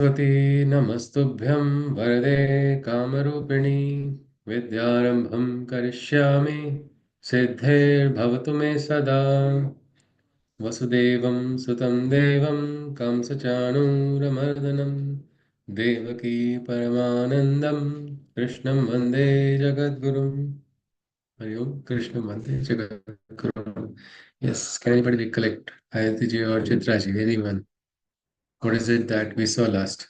सरस्वती नमस्तुभ्यं वरदे कामरूपिणी विद्यारम्भं करिष्यामि सिद्धिर्भवतु मे सदा वसुदेवं सुतं देवं कंसचाणूरमर्दनं देवकी परमानन्दं कृष्णं वन्दे जगद्गुरुं हरि ओम कृष्ण वन्दे जगद्गुरुं Yes, can anybody recollect Ayati ji or Chitra ji, anyone? What is it that we saw last?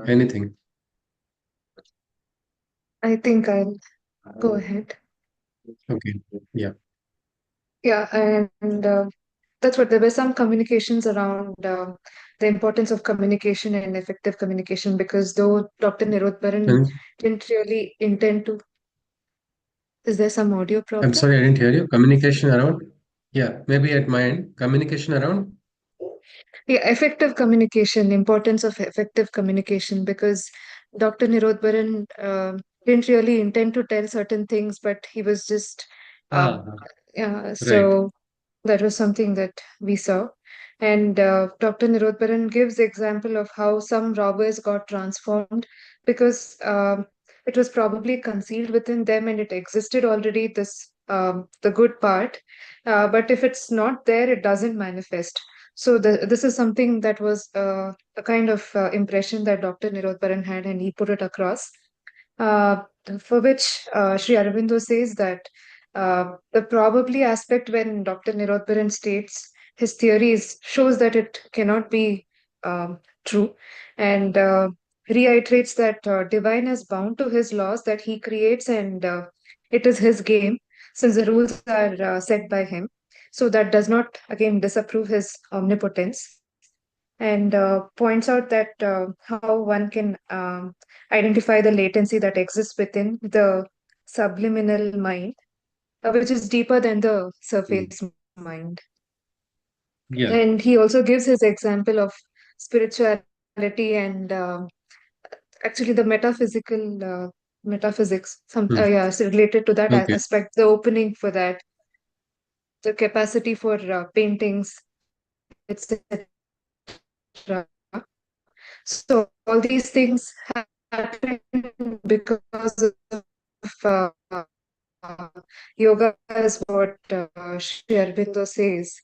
Anything? I think I'll go ahead. Okay. Yeah. Yeah, and that's what there were some communications around the importance of communication and effective communication because though Dr. Nirodbaran And didn't really intend to, is there some audio I'm problem? sorry, I didn't hear you. Communication around? Yeah, maybe at my end. Communication around? Yeah, effective communication, importance of effective communication because Dr. Nirodbaran didn't really intend to tell certain things, but he was just, um, Ah, yeah, right. so that was something that we saw. And Dr. Nirodbaran gives example of how some robbers got transformed because it was probably concealed within them and it existed already, this the good part. But if it's not there, it doesn't manifest. So this is something that was a kind of impression that Dr. Nirodbaran had, and he put it across. Uh, for which Sri Aurobindo says that the probably aspect when Dr. Nirodbaran states his theories shows that it cannot be true, and reiterates that divine is bound to his laws that he creates, and it is his game since the rules are set by him. So that does not again disapprove his omnipotence and points out that how one can identify the latency that exists within the subliminal mind, which is deeper than the Mm. surface mind. Yeah. And he also gives his example of spirituality and actually the metaphysical metaphysics. Some Mm. yeah, so related to that Okay. aspect, the opening for that, the capacity for paintings, etc. So all these things happen because of yoga is what Sri Aurobindo says,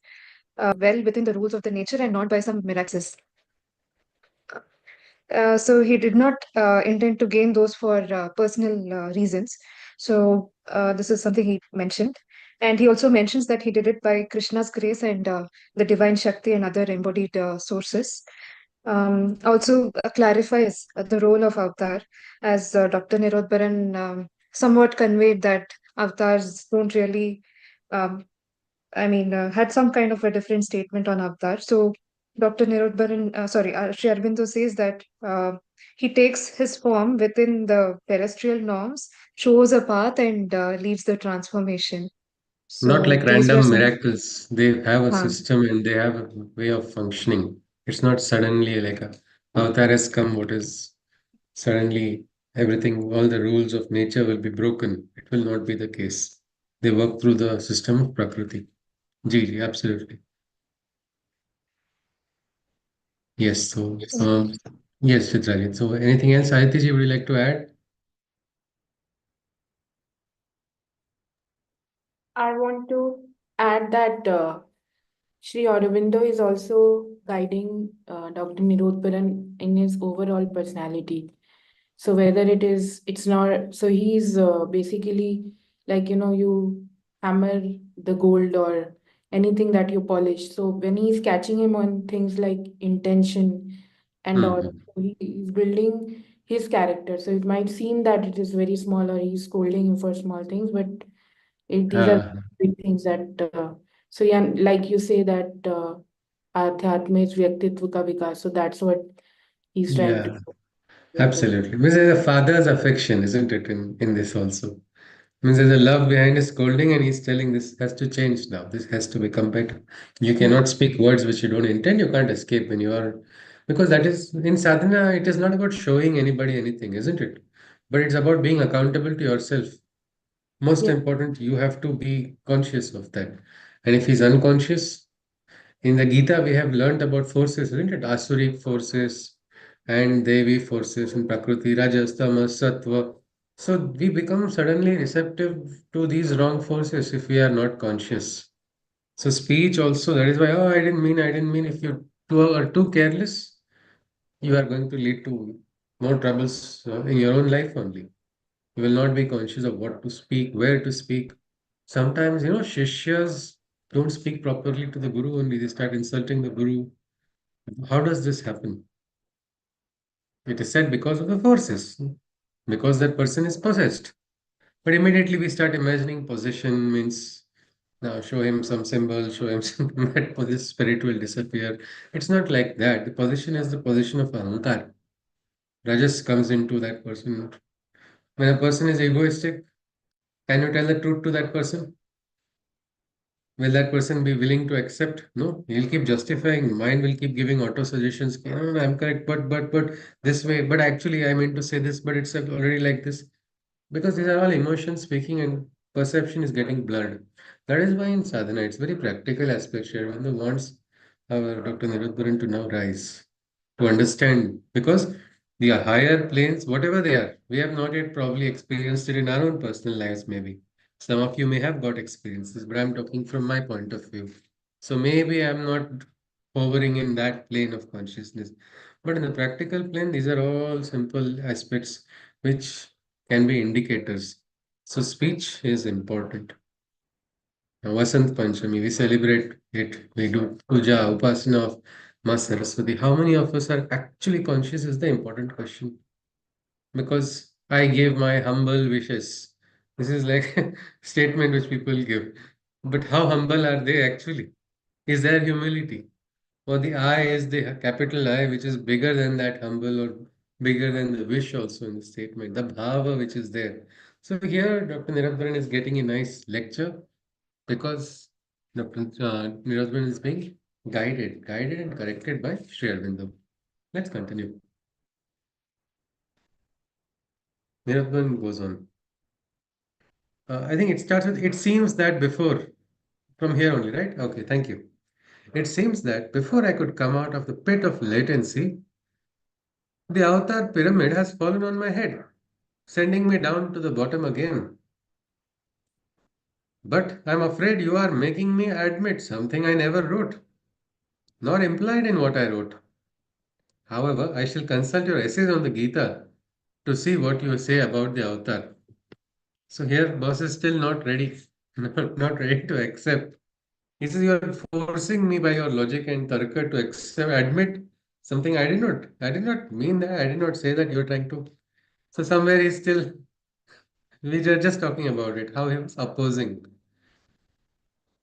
well within the rules of the nature and not by some miracles. So he did not intend to gain those for personal reasons. So this is something he mentioned. And he also mentions that he did it by Krishna's grace and the divine Shakti and other embodied sources. Also clarifies the role of avatar, as Dr. Nirodbaran somewhat conveyed that avatars don't really, um, had some kind of a different statement on avatar. So Dr. Nirodbaran, Sri Aurobindo says that he takes his form within the terrestrial norms, shows a path, and leads the transformation. Not like So these were random some. miracles. They have a Huh. system and they have a way of functioning. It's not suddenly like a avatar has come, what is suddenly everything, all the rules of nature will be broken. It will not be the case. They work through the system of Prakriti. Ji, absolutely. Yes. So, yes, Chitrajit. So, anything else, Aditi ji, would you like to add? I want to add that Sri Aurobindo is also guiding Dr. Nirodbaran in his overall personality. So whether it's not, so he's basically like, you hammer the gold or anything that you polish. So when he's catching him on things like intention and all, Hmm. he's building his character. So it might seem that it is very small or he's scolding him for small things, but these are Ah, big things that, so yeah, like you say that Adhyatma is Vyaktitva ka vikas. So that's what he's trying to yeah, do here. absolutely. Means there's a father's affection, isn't it, in this also? Means there's a love behind his scolding, and he's telling this has to change now. This has to become better. You cannot speak words which you don't intend. You can't escape when you are, because that is in sadhana. It is not about showing anybody anything, isn't it? But it's about being accountable to yourself. Most Yeah. important, you have to be conscious of that. And if he's unconscious, In the Gita, we have learnt about forces, isn't it? Asuric forces and Devi forces in Prakriti, Rajas, Tamas, Sattva. So we become suddenly receptive to these wrong forces if we are not conscious. So speech also, that is why, oh, I didn't mean. If you are too careless, you are going to lead to more troubles in your own life only. You will not be conscious of what to speak, where to speak. Sometimes, Shishyas don't speak properly to the Guru only. They start insulting the Guru. How does this happen? It is said because of the forces, because that person is possessed. But immediately we start imagining possession means now show him some symbol, show him something that for this spirit will disappear. It's not like that. The position is the position of Ahankar. Rajas comes into that person. When a person is egoistic, can you tell the truth to that person? Will that person be willing to accept? No, he'll keep justifying. Mind will keep giving auto suggestions. "Okay, no, no, I'm correct, but this way. But actually, I meant to say this, but it's already like this." Because these are all emotions speaking and perception is getting blurred. That is why in sadhana, it's very practical aspect here. When the wants our Dr. Nirodbaran to now rise to understand, because the higher planes, whatever they are, we have not yet probably experienced it in our own personal lives, maybe. Some of you may have got experiences, but I'm talking from my point of view. So maybe I'm not hovering in that plane of consciousness. But in the practical plane, these are all simple aspects which can be indicators. So speech is important. Now, Vasant Panchami, we celebrate it. We do puja, upasana of Ma Saraswati. How many of us are actually conscious is the important question. Because I gave my humble wishes. This is like a statement which people give. But how humble are they actually? Is there humility? Or the I is the capital I, which is bigger than that humble or bigger than the wish also in the statement, the bhava which is there. So here Dr. Nirodbaran is getting a nice lecture because Dr. Nirodbaran is being guided and corrected by Sri Aurobindo. Let's continue. Nirodbaran goes on. I think it starts with, it seems that before, from here only, right? Okay, thank you. It seems that before I could come out of the pit of latency, the avatar pyramid has fallen on my head, sending me down to the bottom again. But I'm afraid you are making me admit something I never wrote, nor implied in what I wrote. However, I shall consult your essays on the Gita to see what you say about the avatar. So here, boss is still not ready, not ready to accept. He says, you are forcing me by your logic and tarka to accept, admit something I did not mean that. I did not say that you're trying to. So somewhere he's still, we were just talking about it, how he was opposing.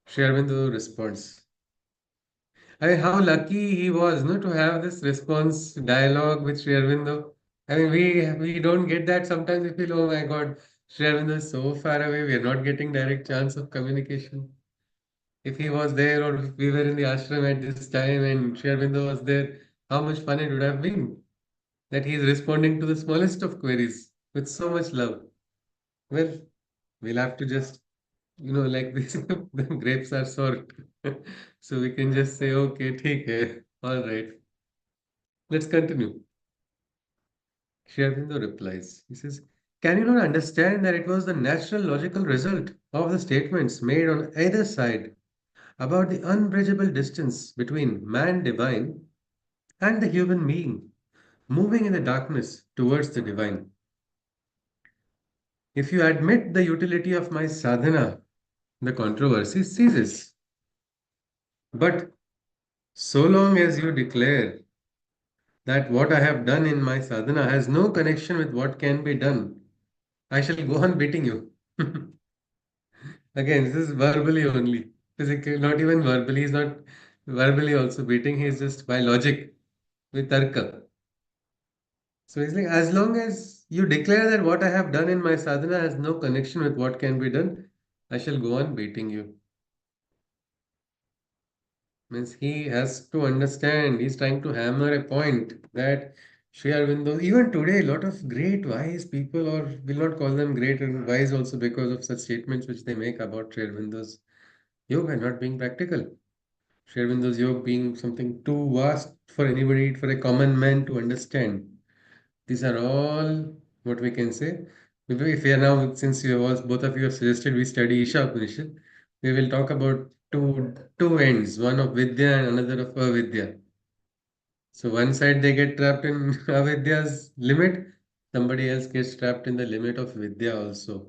Sri Aurobindo responds. I mean, how lucky he was, no, to have this response dialogue with Sri Aurobindo. I mean, we don't get that sometimes. We feel, oh my God, Sri Aurobindo is so far away. We are not getting direct chance of communication. If he was there, or if we were in the ashram at this time and Sri Aurobindo was there, how much fun it would have been. That he is responding to the smallest of queries with so much love. Well, we'll have to just like this, the grapes are sour. So we can just say, okay, take care. All right. Let's continue. Sri Aurobindo replies. He says, can you not understand that it was the natural logical result of the statements made on either side about the unbridgeable distance between man divine and the human being moving in the darkness towards the divine? If you admit the utility of my sadhana, the controversy ceases. But so long as you declare that what I have done in my sadhana has no connection with what can be done, I shall go on beating you. Again, this is verbally only. Physically, not even verbally. He's not verbally also beating. He's just by logic with tarka. So he's like, as long as you declare that what I have done in my sadhana has no connection with what can be done, I shall go on beating you. Means he has to understand, he's trying to hammer a point that Sri Aurobindo, even today, a lot of great wise people, or will not call them great and wise also because of such statements which they make about Sri Aurobindo's yoga not being practical. Sri Aurobindo's yoga being something too vast for anybody, for a common man to understand. These are all what we can say. Maybe if we are now, since you was both of you have suggested we study Isha Upanishad, we will talk about two ends, one of Vidya and another of Avidya. So one side they get trapped in Avidya's limit, somebody else gets trapped in the limit of Vidya also.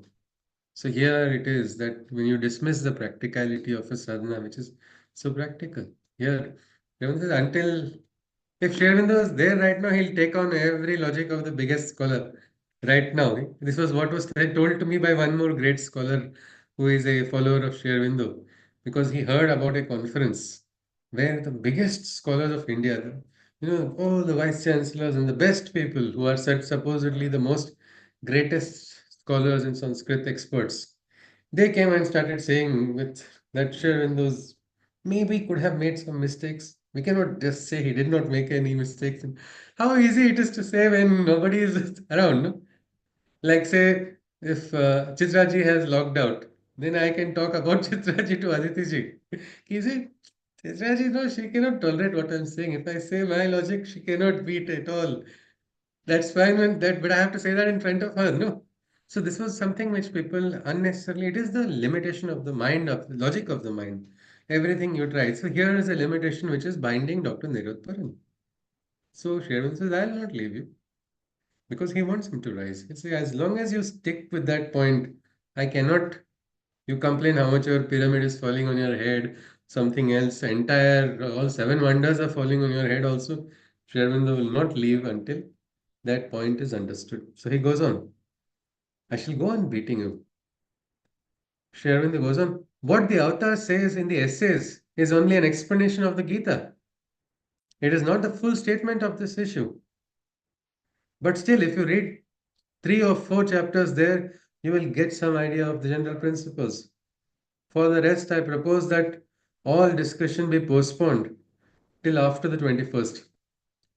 So here it is that when you dismiss the practicality of a sadhana, which is so practical, here, Raman says, until if Sri Aurobindo was there right now, he'll take on every logic of the biggest scholar right now. This was what was told to me by one more great scholar who is a follower of Sri Aurobindo, because he heard about a conference where the biggest scholars of India, all the vice chancellors and the best people who are said supposedly the most greatest scholars and Sanskrit experts, they came and started saying with that Sri Aurobindo's maybe could have made some mistakes. We cannot just say he did not make any mistakes. And how easy it is to say when nobody is around, no? Like say, if Chitraji has logged out, then I can talk about Chitraji to Aditi ji. He said, Chitraji, no, she cannot tolerate what I'm saying. If I say my logic, she cannot beat at all. That's fine when that, but I have to say that in front of her, no? So this was something which people unnecessarily, it is the limitation of the mind, of the logic of the mind. Everything you try. So here is a limitation which is binding Dr. Nirodbaran. So Sherwin says, I'll not leave you because he wants him to rise. He says, as long as you stick with that point, I cannot, you complain how much your pyramid is falling on your head, something else, entire, all seven wonders are falling on your head also. Sherwindo will not leave until that point is understood. So he goes on, I shall go on beating you. Sherwindo goes on, what the avatar says in the essays is only an explanation of the Gita. It is not the full statement of this issue. But still, if you read 3 or 4 chapters there, you will get some idea of the general principles. For the rest, I propose that all discussion be postponed till after the 21st,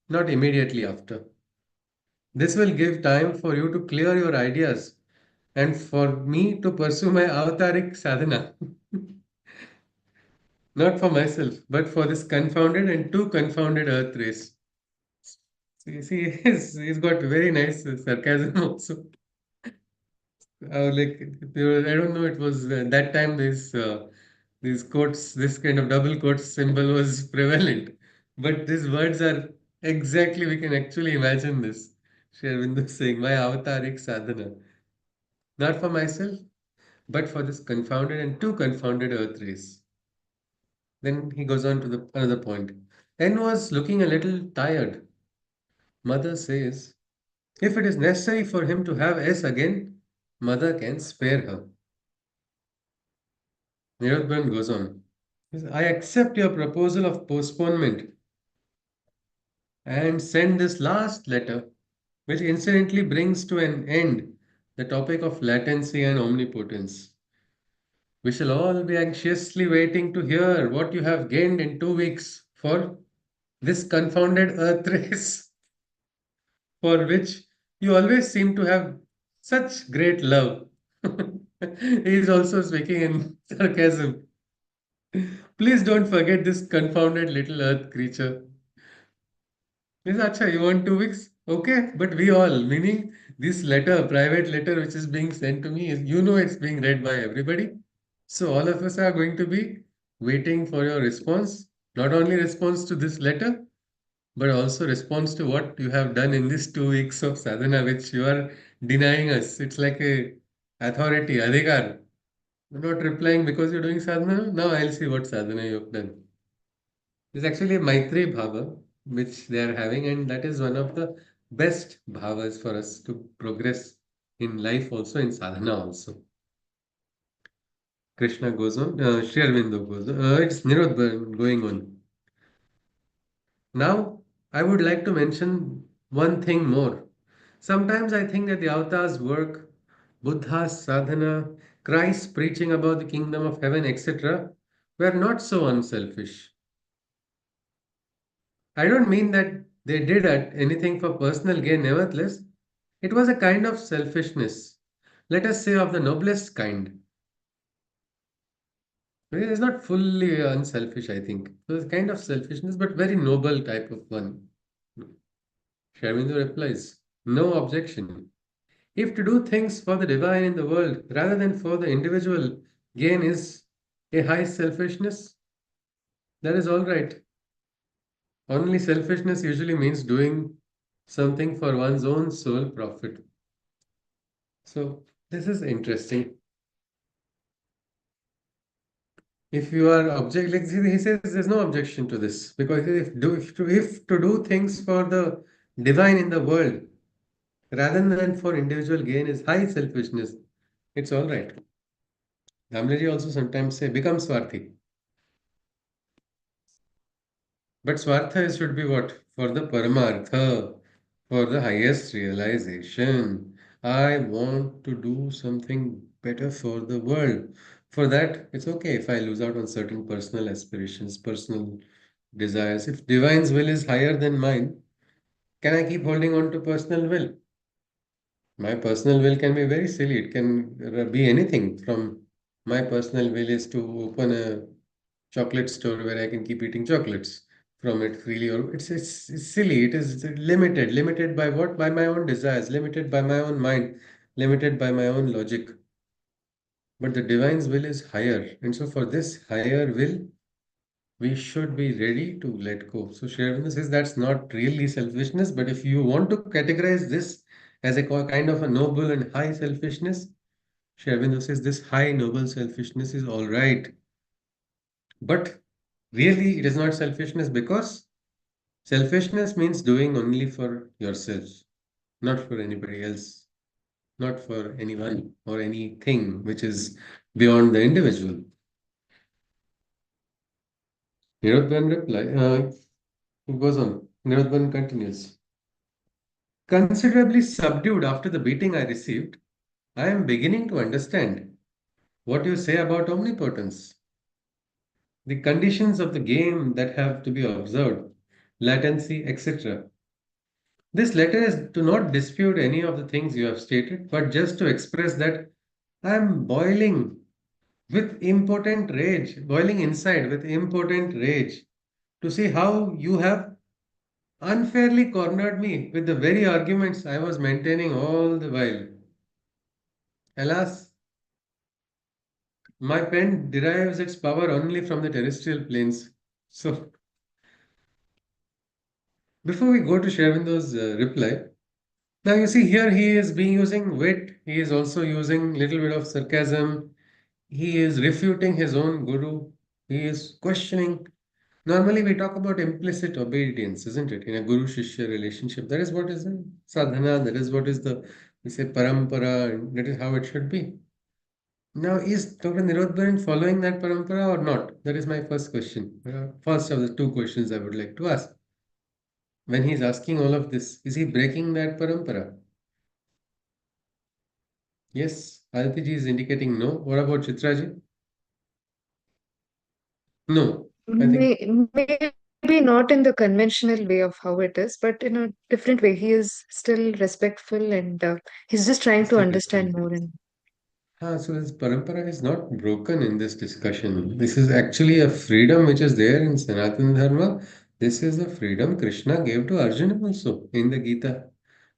not immediately after. This will give time for you to clear your ideas and for me to pursue my avataric sadhana. Not for myself, but for this confounded and too confounded earth race. See, he's got very nice sarcasm also. Like I don't know, it was that time this these quotes, this kind of double quotes symbol was prevalent, but these words are exactly, we can actually imagine this. Sri Aurobindo saying, "My avataric sadhana, not for myself, but for this confounded and too confounded earth race." Then he goes on to the another point. N was looking a little tired. Mother says, if it is necessary for him to have S again, mother can spare her. Nirodbaran goes on. He says, I accept your proposal of postponement and send this last letter, which incidentally brings to an end the topic of latency and omnipotence. We shall all be anxiously waiting to hear what you have gained in 2 weeks for this confounded earth race, for which you always seem to have such great love. He is also speaking in sarcasm. Please don't forget this confounded little earth creature. Yes, Acha, you want 2 weeks? Okay, but we all, meaning this letter, private letter which is being sent to me, is it's being read by everybody. So all of us are going to be waiting for your response. Not only response to this letter, but also response to what you have done in these 2 weeks of sadhana, which you are denying us. It's like a authority, adhikar. You're not replying because you're doing sadhana. Now I'll see what sadhana you've done. There's actually a Maitri Bhava which they are having, and that is one of the best bhavas for us to progress in life, also in sadhana. Also, Krishna goes on, Sri Aurobindo goes on, it's Nirodha going on. Now, I would like to mention one thing more. Sometimes I think that the avatar's work, Buddha's sadhana, Christ's preaching about the kingdom of heaven, etc., were not so unselfish. I don't mean that they did anything for personal gain, nevertheless, it was a kind of selfishness, let us say of the noblest kind. It is not fully unselfish, I think. It was kind of selfishness, but very noble type of one. Sharmindo replies, no objection. If to do things for the divine in the world rather than for the individual gain is a high selfishness, that is all right. Only selfishness usually means doing something for one's own sole profit. So this is interesting. If you are object, like he says, there's no objection to this because if to do things for the divine in the world rather than for individual gain is high selfishness, it's all right. Ramleji also sometimes say become swarthi. But Swartha should be what? For the Paramartha, for the highest realization. I want to do something better for the world. For that, it's okay if I lose out on certain personal aspirations, personal desires. If divine's will is higher than mine, can I keep holding on to personal will? My personal will can be very silly. It can be anything from my personal will is to open a chocolate store where I can keep eating chocolates from it freely. Or it's silly. It is limited. Limited by what? By my own desires. Limited by my own mind. Limited by my own logic. But the divine's will is higher, and so for this higher will, we should be ready to let go. So Sri Aurobindo says that's not really selfishness, but if you want to categorize this as a kind of a noble and high selfishness, Sri Aurobindo says this high noble selfishness is all right. But really, it is not selfishness because selfishness means doing only for yourself, not for anybody else, not for anyone or anything which is beyond the individual. Nirodban it goes on. Nirodban continues. Considerably subdued after the beating I received, I am beginning to understand what you say about omnipotence. The conditions of the game that have to be observed, latency, etc. This letter is to not dispute any of the things you have stated, but just to express that I am boiling with impotent rage, boiling inside with impotent rage to see how you have unfairly cornered me with the very arguments I was maintaining all the while. Alas, my pen derives its power only from the terrestrial planes. So, before we go to Sharvindo's reply, now you see here he is being using wit, he is also using little bit of sarcasm, he is refuting his own guru, he is questioning. Normally we talk about implicit obedience, isn't it? In a guru-shishya relationship, that is what is the sadhana, that is what is the, we say, parampara, and that is how it should be. Now, is Dr. Nirodbaran following that parampara or not? That is my first question. First of the two questions I would like to ask. When he is asking all of this, is he breaking that parampara? Yes, Aditi is indicating no. What about Chitraji? No, I think Maybe not in the conventional way of how it is, but in a different way. He is still respectful and he's just trying he's to still understand respecting. more. And So this parampara is not broken in this discussion. This is actually a freedom which is there in Sanatana Dharma. This is the freedom Krishna gave to Arjuna also in the Gita,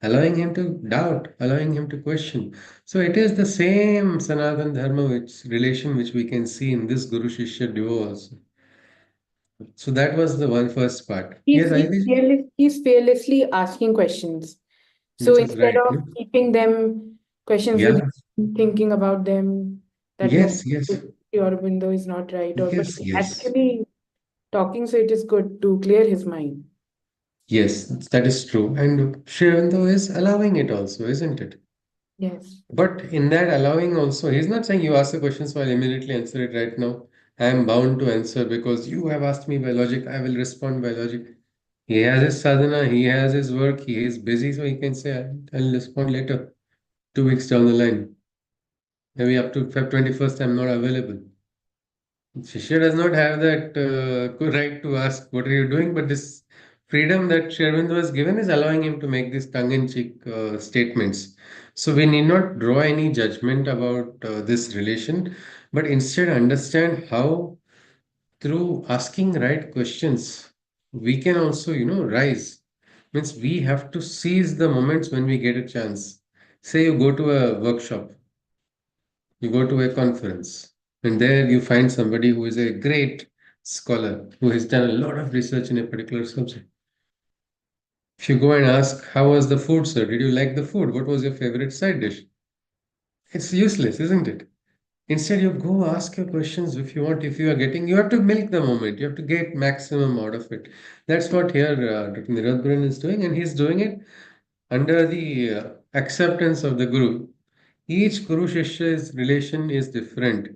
allowing him to doubt, allowing him to question. So it is the same Sanatana Dharma which relation which we can see in this Guru Shishya duo also. So that was the one first part. Yes, Aditi, He's fearlessly asking questions. So which is instead right. of No? keeping them questions with Yeah. him, thinking about them, that no, Yes, yes, your window is not right, or but yes, he's yes. actually talking, so it is good to clear his mind. Yes, that is true. And Shrivanto is allowing it also, isn't it? Yes. But in that allowing also, he's not saying you ask the question, so I'll immediately answer it right now. I am bound to answer because you have asked me by logic. I will respond by logic. He has his sadhana, he has his work, he is busy, so he can say, I'll respond later, 2 weeks down the line. Maybe up to Feb 21st, I'm not available. Shishya does not have that right to ask, what are you doing? But this freedom that Sherwind was given is allowing him to make these tongue-in-cheek statements. So we need not draw any judgment about this relation. but instead understand how through asking right questions, we can also, rise. Means we have to seize the moments when we get a chance. Say you go to a workshop, you go to a conference, and there you find somebody who is a great scholar who has done a lot of research in a particular subject. If you go and ask, how was the food, sir? Did you like the food? What was your favorite side dish? It's useless, isn't it? Instead, you go ask your questions if you want. If you are getting, you have to milk the moment. You have to get maximum out of it. That's what here Dr. Nirodbaran is doing, and he's doing it under the acceptance of the Guru. Each Guru Shishya's relation is different.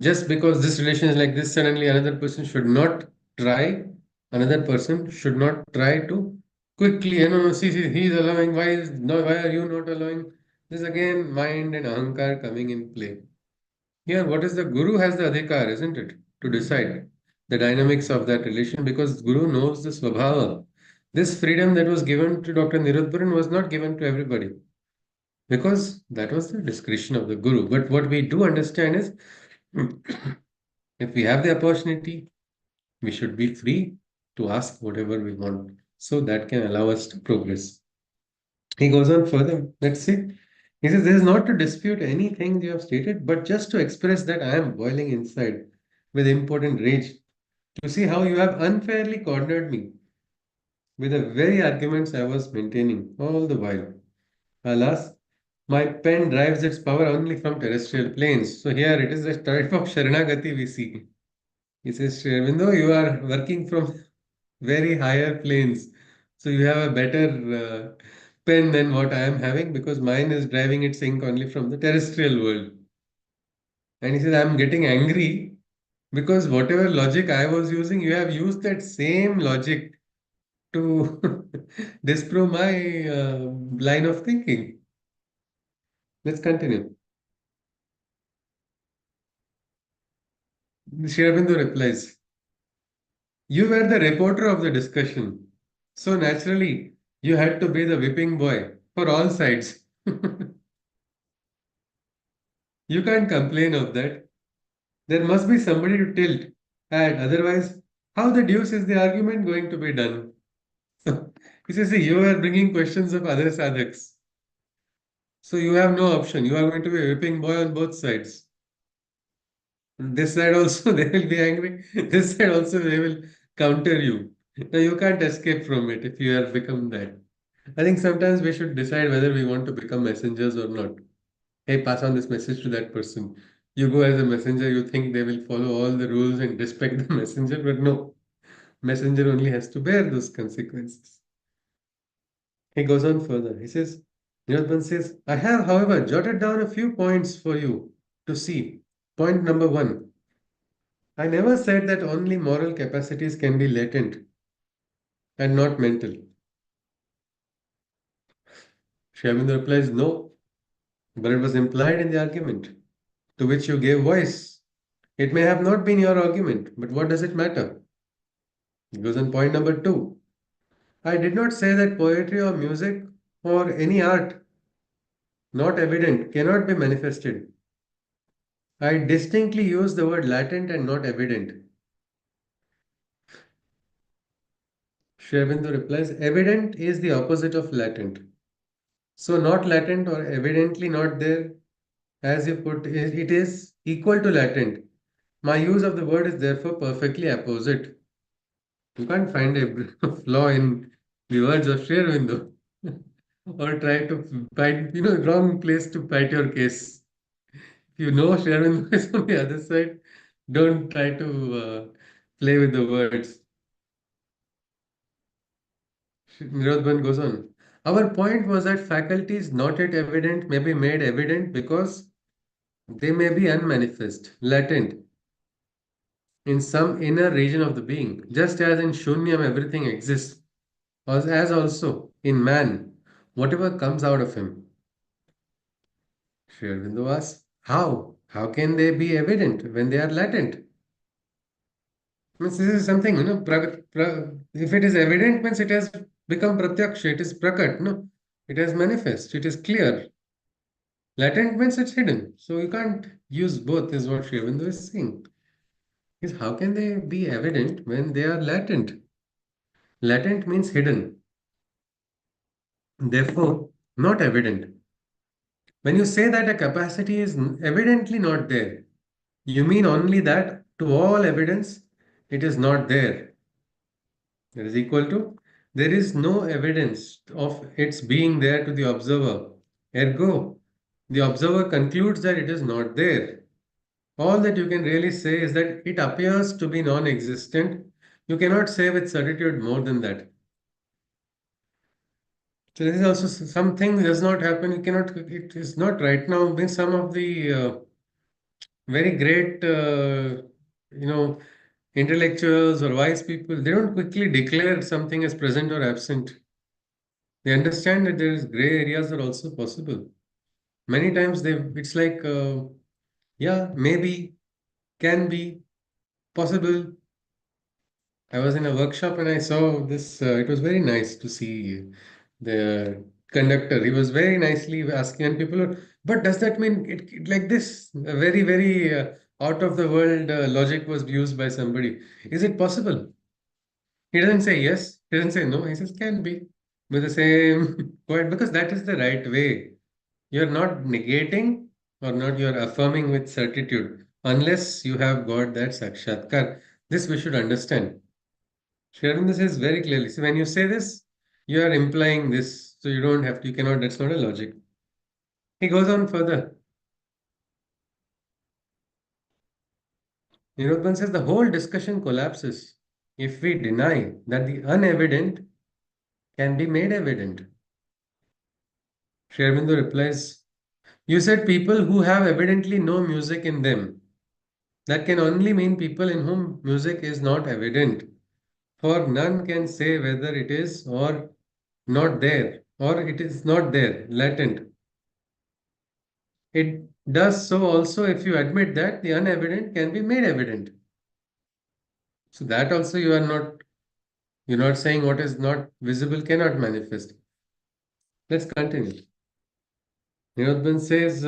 Just because this relation is like this, suddenly another person should not try, another person should not try to quickly, no, see, he's allowing, why are you not allowing? This again mind and ahankar coming in play. Here, what is the Guru has the adhikar, isn't it? To decide the dynamics of that relation because Guru knows the swabhava. This freedom that was given to Dr. Nirodbaran was not given to everybody because that was the discretion of the Guru. But what we do understand is if we have the opportunity, we should be free to ask whatever we want. So that can allow us to progress. He goes on further. Let's see. He says, this is not to dispute anything you have stated, but just to express that I am boiling inside with impotent rage to see how you have unfairly cornered me with the very arguments I was maintaining all the while. Alas, my pen derives its power only from terrestrial planes. So here it is a type of Sharanagati we see. He says, Sri Aurobindo, you are working from very higher planes. So you have a better pen than what I am having because mine is driving its ink only from the terrestrial world. And he says, I'm getting angry because whatever logic I was using, you have used that same logic to disprove my line of thinking. Let's continue. Sri Aurobindo replies, you were the reporter of the discussion. So naturally, you had to be the whipping boy for all sides. You can't complain of that. There must be somebody to tilt at, otherwise, how the deuce is the argument going to be done? So, he says, see, you are bringing questions of other sadhaks. So you have no option. You are going to be a whipping boy on both sides. This side also they will be angry. This side also they will counter you. Now you can't escape from it if you have become that. I think sometimes we should decide whether we want to become messengers or not. Hey, pass on this message to that person. You go as a messenger, you think they will follow all the rules and respect the messenger, but no. Messenger only has to bear those consequences. He goes on further. He says, Nirotban says, I have, however, jotted down a few points for you to see. Point number one. I never said that only moral capacities can be latent and not mental. Shyaminda replies, no, but it was implied in the argument to which you gave voice. It may have not been your argument, but what does it matter? It goes on point number two. I did not say that poetry or music or any art not evident cannot be manifested. I distinctly use the word latent and not evident. Sri Aurobindo replies, evident is the opposite of latent. So not latent or evidently not there, as you put, it is equal to latent. My use of the word is therefore perfectly opposite. You can't find a flaw in the words of Sri Aurobindo or try to find, wrong place to fight your case. If you know Sri Aurobindo is on the other side, don't try to play with the words. Nirodban goes on. Our point was that faculties not yet evident may be made evident because they may be unmanifest, latent, in some inner region of the being, just as in Shunyam everything exists, as also in man, whatever comes out of him. Sri Aurobindo asks, how? How can they be evident when they are latent? Means this is something, if it is evident, means it has become pratyaksha, it is prakat, no? It has manifest, it is clear. Latent means it's hidden. So you can't use both, is what Sri Aurobindo is saying. Is how can they be evident when they are latent? Latent means hidden, therefore not evident. When you say that a capacity is evidently not there, you mean only that to all evidence it is not there. That is equal to there is no evidence of its being there to the observer. Ergo, the observer concludes that it is not there. All that you can really say is that it appears to be non existent. You cannot say with certitude more than that. So, this is also something does not happen. You cannot, it is not right now. Means some of the very great, intellectuals or wise people, they don't quickly declare something as present or absent. They understand that there is gray areas are also possible. Many times it's like, yeah, maybe, can be, possible. I was in a workshop and I saw this. It was very nice to see the conductor. He was very nicely asking, and people are, but does that mean like this? A very, very out of the world logic was used by somebody. Is it possible? He doesn't say yes, he doesn't say no, he says can be with the same quiet because that is the right way. You're not negating or not you're affirming with certitude unless you have got that sakshatkar. This we should understand. Sharing this is very clearly. So when you say this, you are implying this. So you don't have to, you cannot, that's not a logic. He goes on further. Nirodban says the whole discussion collapses if we deny that the unevident can be made evident. Sri Aurobindo replies, you said people who have evidently no music in them. That can only mean people in whom music is not evident. For none can say whether it is or not there, or it is not there, latent. It does so also if you admit that the unevident can be made evident. So that also you're not saying what is not visible cannot manifest. Let's continue. Nirodban says,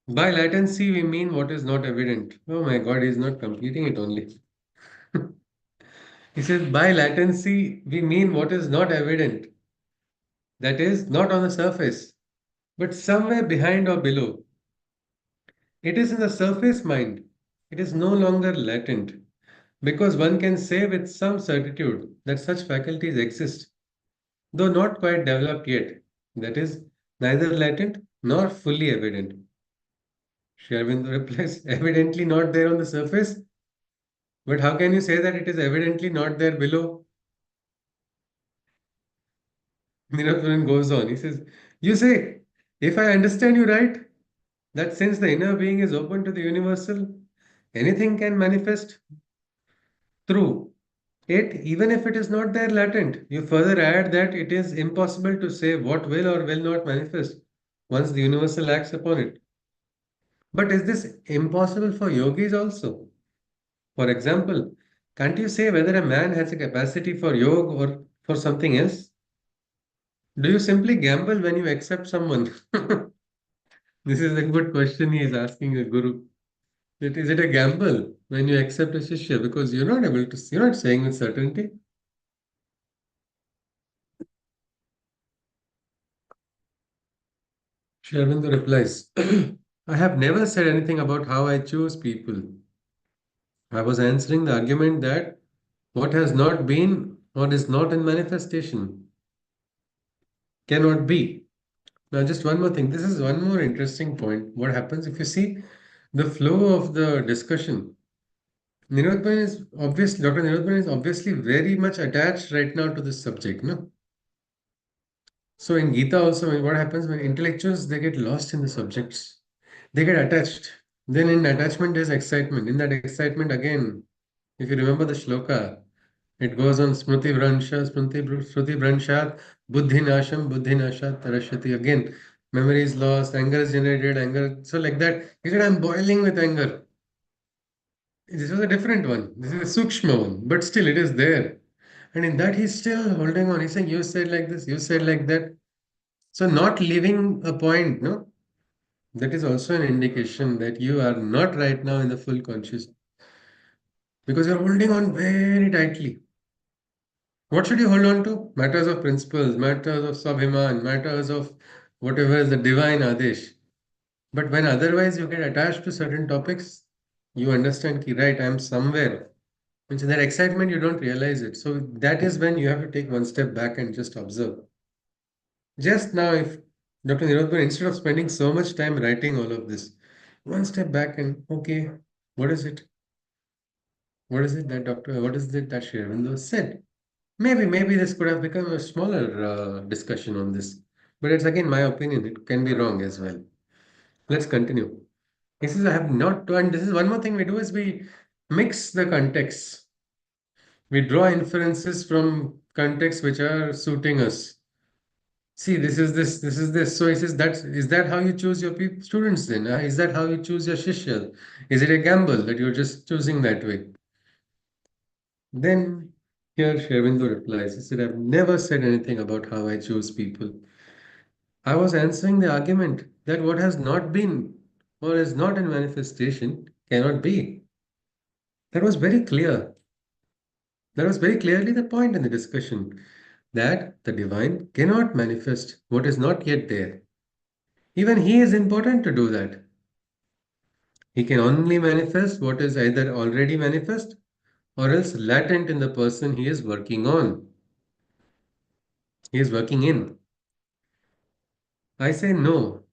by latency we mean what is not evident. Oh my God, he's not completing it only. He says, by latency we mean what is not evident. That is, not on the surface, but somewhere behind or below. It is in the surface mind. It is no longer latent. Because one can say with some certitude that such faculties exist, though not quite developed yet, that is, neither latent nor fully evident. Sri Aurobindo replies, evidently not there on the surface, but how can you say that it is evidently not there below? Nirodbaran goes on. He says, you say, if I understand you right, that since the inner being is open to the universal, anything can manifest through it, even if it is not there latent. You further add that it is impossible to say what will or will not manifest once the universal acts upon it. But is this impossible for yogis also? For example, can't you say whether a man has a capacity for yoga or for something else? Do you simply gamble when you accept someone? This is a good question he is asking a guru. Is it a gamble when you accept a shishya because you're not able to, you're not saying with certainty? Sri Aurobindo replies, I have never said anything about how I choose people. I was answering the argument that what has not been or is not in manifestation cannot be. Now, just one more thing. This is one more interesting point. What happens if you see the flow of the discussion? Dr. Nirodbaran is obviously very much attached right now to this subject, no? So in Gita also, what happens when intellectuals they get lost in the subjects, they get attached. Then in attachment there's excitement. In that excitement again, if you remember the shloka, it goes on Smriti Vranshat, Buddhi Nasham, Buddhi Nashat Tarashati. Again, memory is lost, anger is generated, anger. So like that, he said, I'm boiling with anger. This was a different one. This is a Sukshma one, but still it is there. And in that he's still holding on. He's saying, you said like this, you said like that. So not leaving a point, no? That is also an indication that you are not right now in the full conscious because you're holding on very tightly. What should you hold on to? Matters of principles, matters of Swabhiman, matters of whatever is the divine Adesh. But when otherwise you get attached to certain topics, you understand, ki, right, I'm somewhere. Which in that excitement, you don't realize it. So that is when you have to take one step back and just observe. Just now, if Dr. Nirodbaran, instead of spending so much time writing all of this, one step back and, okay, what is it? What is it that what is it that Sri Aurobindo said? Maybe this could have become a smaller discussion on this. But it's again my opinion. It can be wrong as well. Let's continue. He says, I have not, and this is one more thing we do is we mix the contexts. We draw inferences from contexts which are suiting us. See, this is this. So he says, is that how you choose your students then? Is that how you choose your shishya? Is it a gamble that you're just choosing that way? Then here Shervindo replies, he said, I've never said anything about how I choose people. I was answering the argument that what has not been or is not in manifestation cannot be. That was very clear. That was very clearly the point in the discussion that the divine cannot manifest what is not yet there. Even he is important to do that. He can only manifest what is either already manifest or else latent in the person he is working on. He is working in. I say no.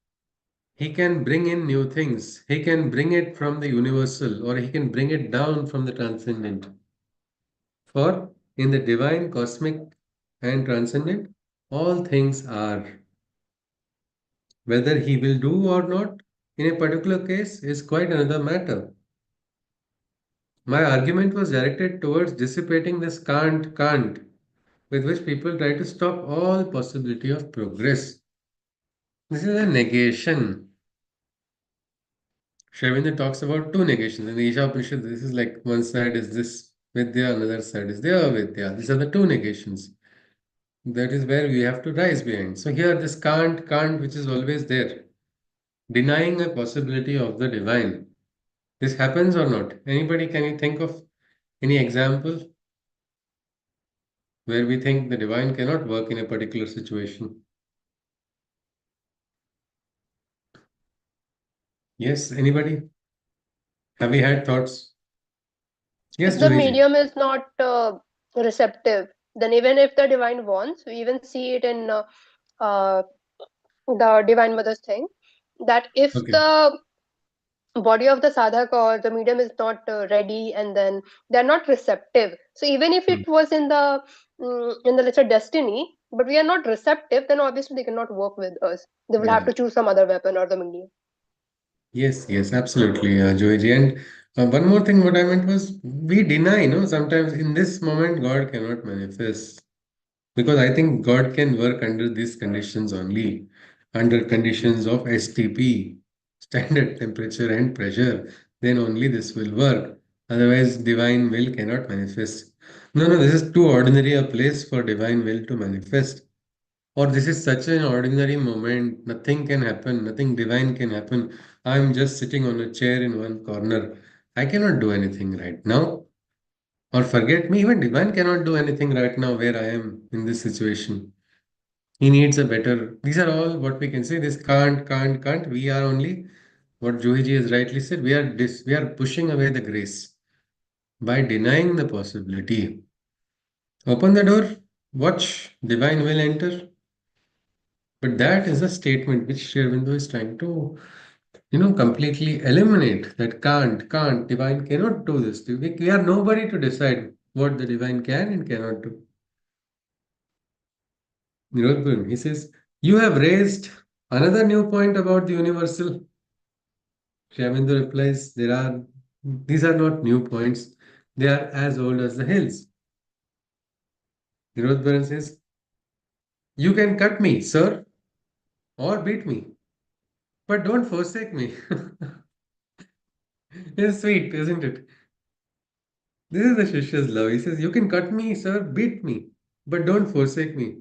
He can bring in new things. He can bring it from the universal or he can bring it down from the transcendent. For in the divine, cosmic, and transcendent, all things are. Whether he will do or not in a particular case is quite another matter. My argument was directed towards dissipating this can't with which people try to stop all possibility of progress. This is a negation. Shravinda talks about two negations. In the Isha Upanishad, this is like one side is this Vidya, another side is the Avidya. These are the two negations. That is where we have to rise behind. So here this can't, which is always there, denying a possibility of the divine. This happens or not? Anybody, can you think of any example where we think the divine cannot work in a particular situation? Yes, anybody? Have we had thoughts? Yes, If the Juhiji. medium is not receptive, then even if the divine wants, we even see it in uh, the Divine Mother's thing, that if Okay. the body of the sadhak or the medium is not ready, and then they're not receptive, so even if Hmm. it was in the let's say destiny, but we are not receptive, then obviously they cannot work with us. They will have Yeah. to choose some other weapon or the medium. Yes, absolutely, Joyji. And one more thing, what I meant was we deny, sometimes in this moment, God cannot manifest. Because I think God can work under these conditions only, under conditions of STP, standard temperature and pressure, then only this will work. Otherwise, divine will cannot manifest. No, this is too ordinary a place for divine will to manifest. Or this is such an ordinary moment, nothing can happen, nothing divine can happen. I'm just sitting on a chair in one corner. I cannot do anything right now. Or forget me, even divine cannot do anything right now where I am in this situation. He needs a better. These are all what we can say. This can't. We are only what Johiji has rightly said. We are pushing away the grace by denying the possibility. Open the door, watch, divine will enter. But that is a statement which Sri Aurobindo is trying to, completely eliminate. That divine cannot do this. We are nobody to decide what the divine can and cannot do. Nirodbaran, he says, you have raised another new point about the universal. Shyaminda replies, these are not new points. They are as old as the hills. Nirodbaran says, you can cut me, sir, or beat me, but don't forsake me. It's sweet, isn't it? This is the Shishya's love. He says, you can cut me, sir, beat me, but don't forsake me.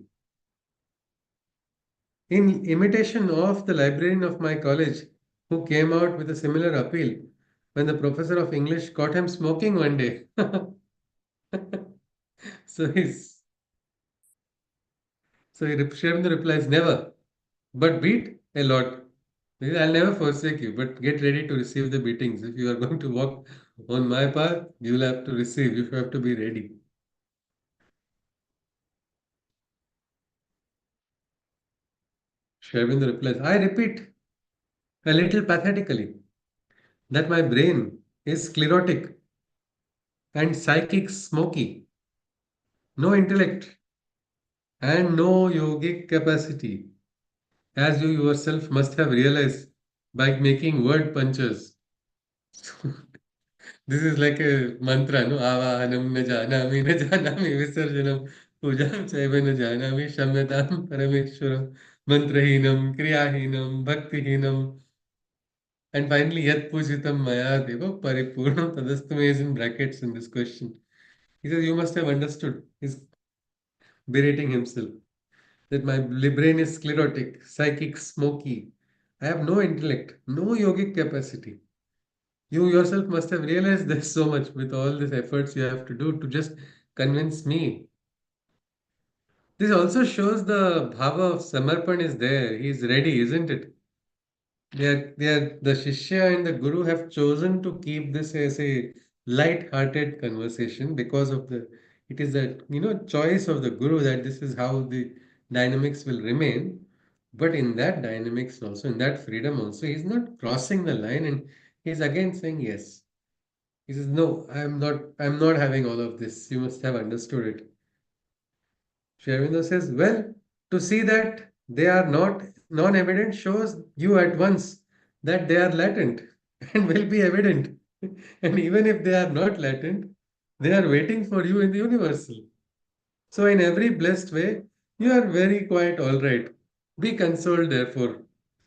In imitation of the librarian of my college, who came out with a similar appeal when the professor of English caught him smoking one day. So he's Sri Aurobindo replies, never, but beat a lot. I'll never forsake you, but get ready to receive the beatings. If you are going to walk on my path, you will have to receive. You have to be ready. Sri Aurobindo replies, I repeat, a little pathetically, that my brain is sclerotic and psychic smoky, no intellect and no yogic capacity, as you yourself must have realized by making word punches. This is like a mantra, no? Avahanam na janami visarjanam pujam chaiva na janami shamyatam parameshwaram mantrahinam kriyahinam bhaktihinam. And finally, yat pujitam maya deva paripurnam tadastu is in brackets in this question. He says, you must have understood. He's berating himself that my brain is sclerotic, psychic, smoky. I have no intellect, no yogic capacity. You yourself must have realized this so much with all these efforts you have to do to just convince me. This also shows the bhava of Samarpan is there. He is ready, isn't it? The Shishya and the Guru have chosen to keep this as a light-hearted conversation because of it is the choice of the Guru that this is how the dynamics will remain. But in that dynamics also, in that freedom also, he's not crossing the line and he's again saying yes. He says, no, I'm not having all of this. You must have understood it. Sri Aurobindo says, well, to see that they are not non-evident shows you at once that they are latent and will be evident. And even if they are not latent, they are waiting for you in the universal. So in every blessed way, you are very quite all right. Be consoled, therefore.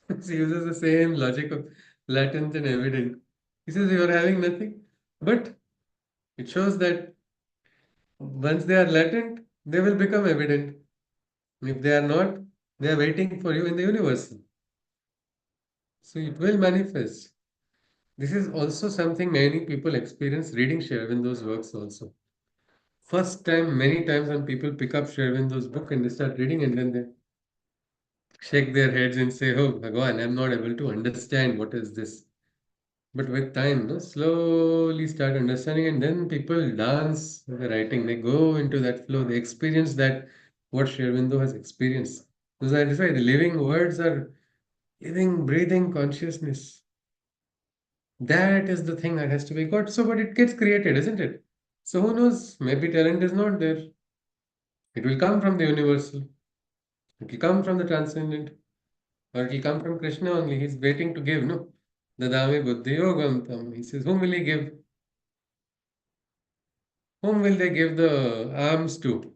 He uses the same logic of latent and evident. He says you are having nothing, but it shows that once they are latent, they will become evident. If they are not, they are waiting for you in the universal. So it will manifest. This is also something many people experience reading Sri Aurobindo's works also. First time, many times when people pick up Sri Aurobindo's book and they start reading and then they shake their heads and say, oh, Bhagwan, I'm not able to understand what is this. But with time, no, slowly start understanding, and then people dance with the writing. They go into that flow. They experience that what Sri Aurobindo has experienced. So that is why the living words are living, breathing consciousness. That is the thing that has to be got. So, but it gets created, isn't it? So who knows? Maybe talent is not there. It will come from the universal. It will come from the transcendent. Or it will come from Krishna only. He's waiting to give, no? Dadami buddhi yogam tam. He says, whom will he give? Whom will they give the alms to?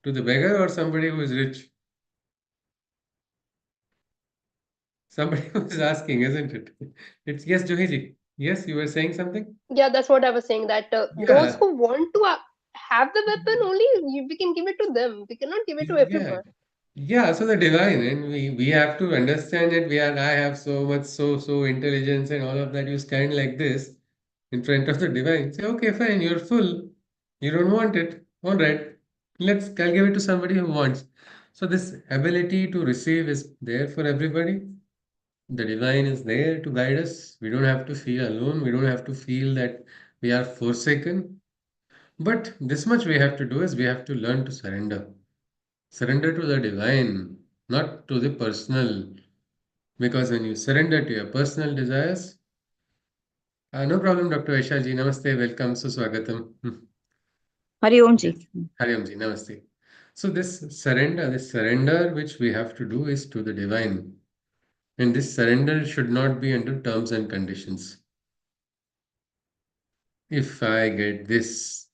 To the beggar or somebody who is rich? Somebody who is asking, isn't it? It's yes, Johiji. Yes, you were saying something? Yeah, that's what I was saying. That those Yeah, who want to have the weapon only, we can give it to them. We cannot give it to yeah. everyone. Yeah, so the divine, and we have to understand that I have so much so intelligence and all of that. You stand like this in front of the divine. Say, okay, fine, you're full. You don't want it. All right. I'll give it to somebody who wants. So this ability to receive is there for everybody. The divine is there to guide us. We don't have to feel alone. We don't have to feel that we are forsaken. But this much we have to do is we have to learn to surrender. Surrender to the divine, not to the personal. Because when you surrender to your personal desires, no problem, Dr. Aisha ji. Namaste, welcome, suswagatam. Hari Om ji. Yes. Hari Om ji, namaste. So this surrender which we have to do is to the divine. And this surrender should not be under terms and conditions. If I get this,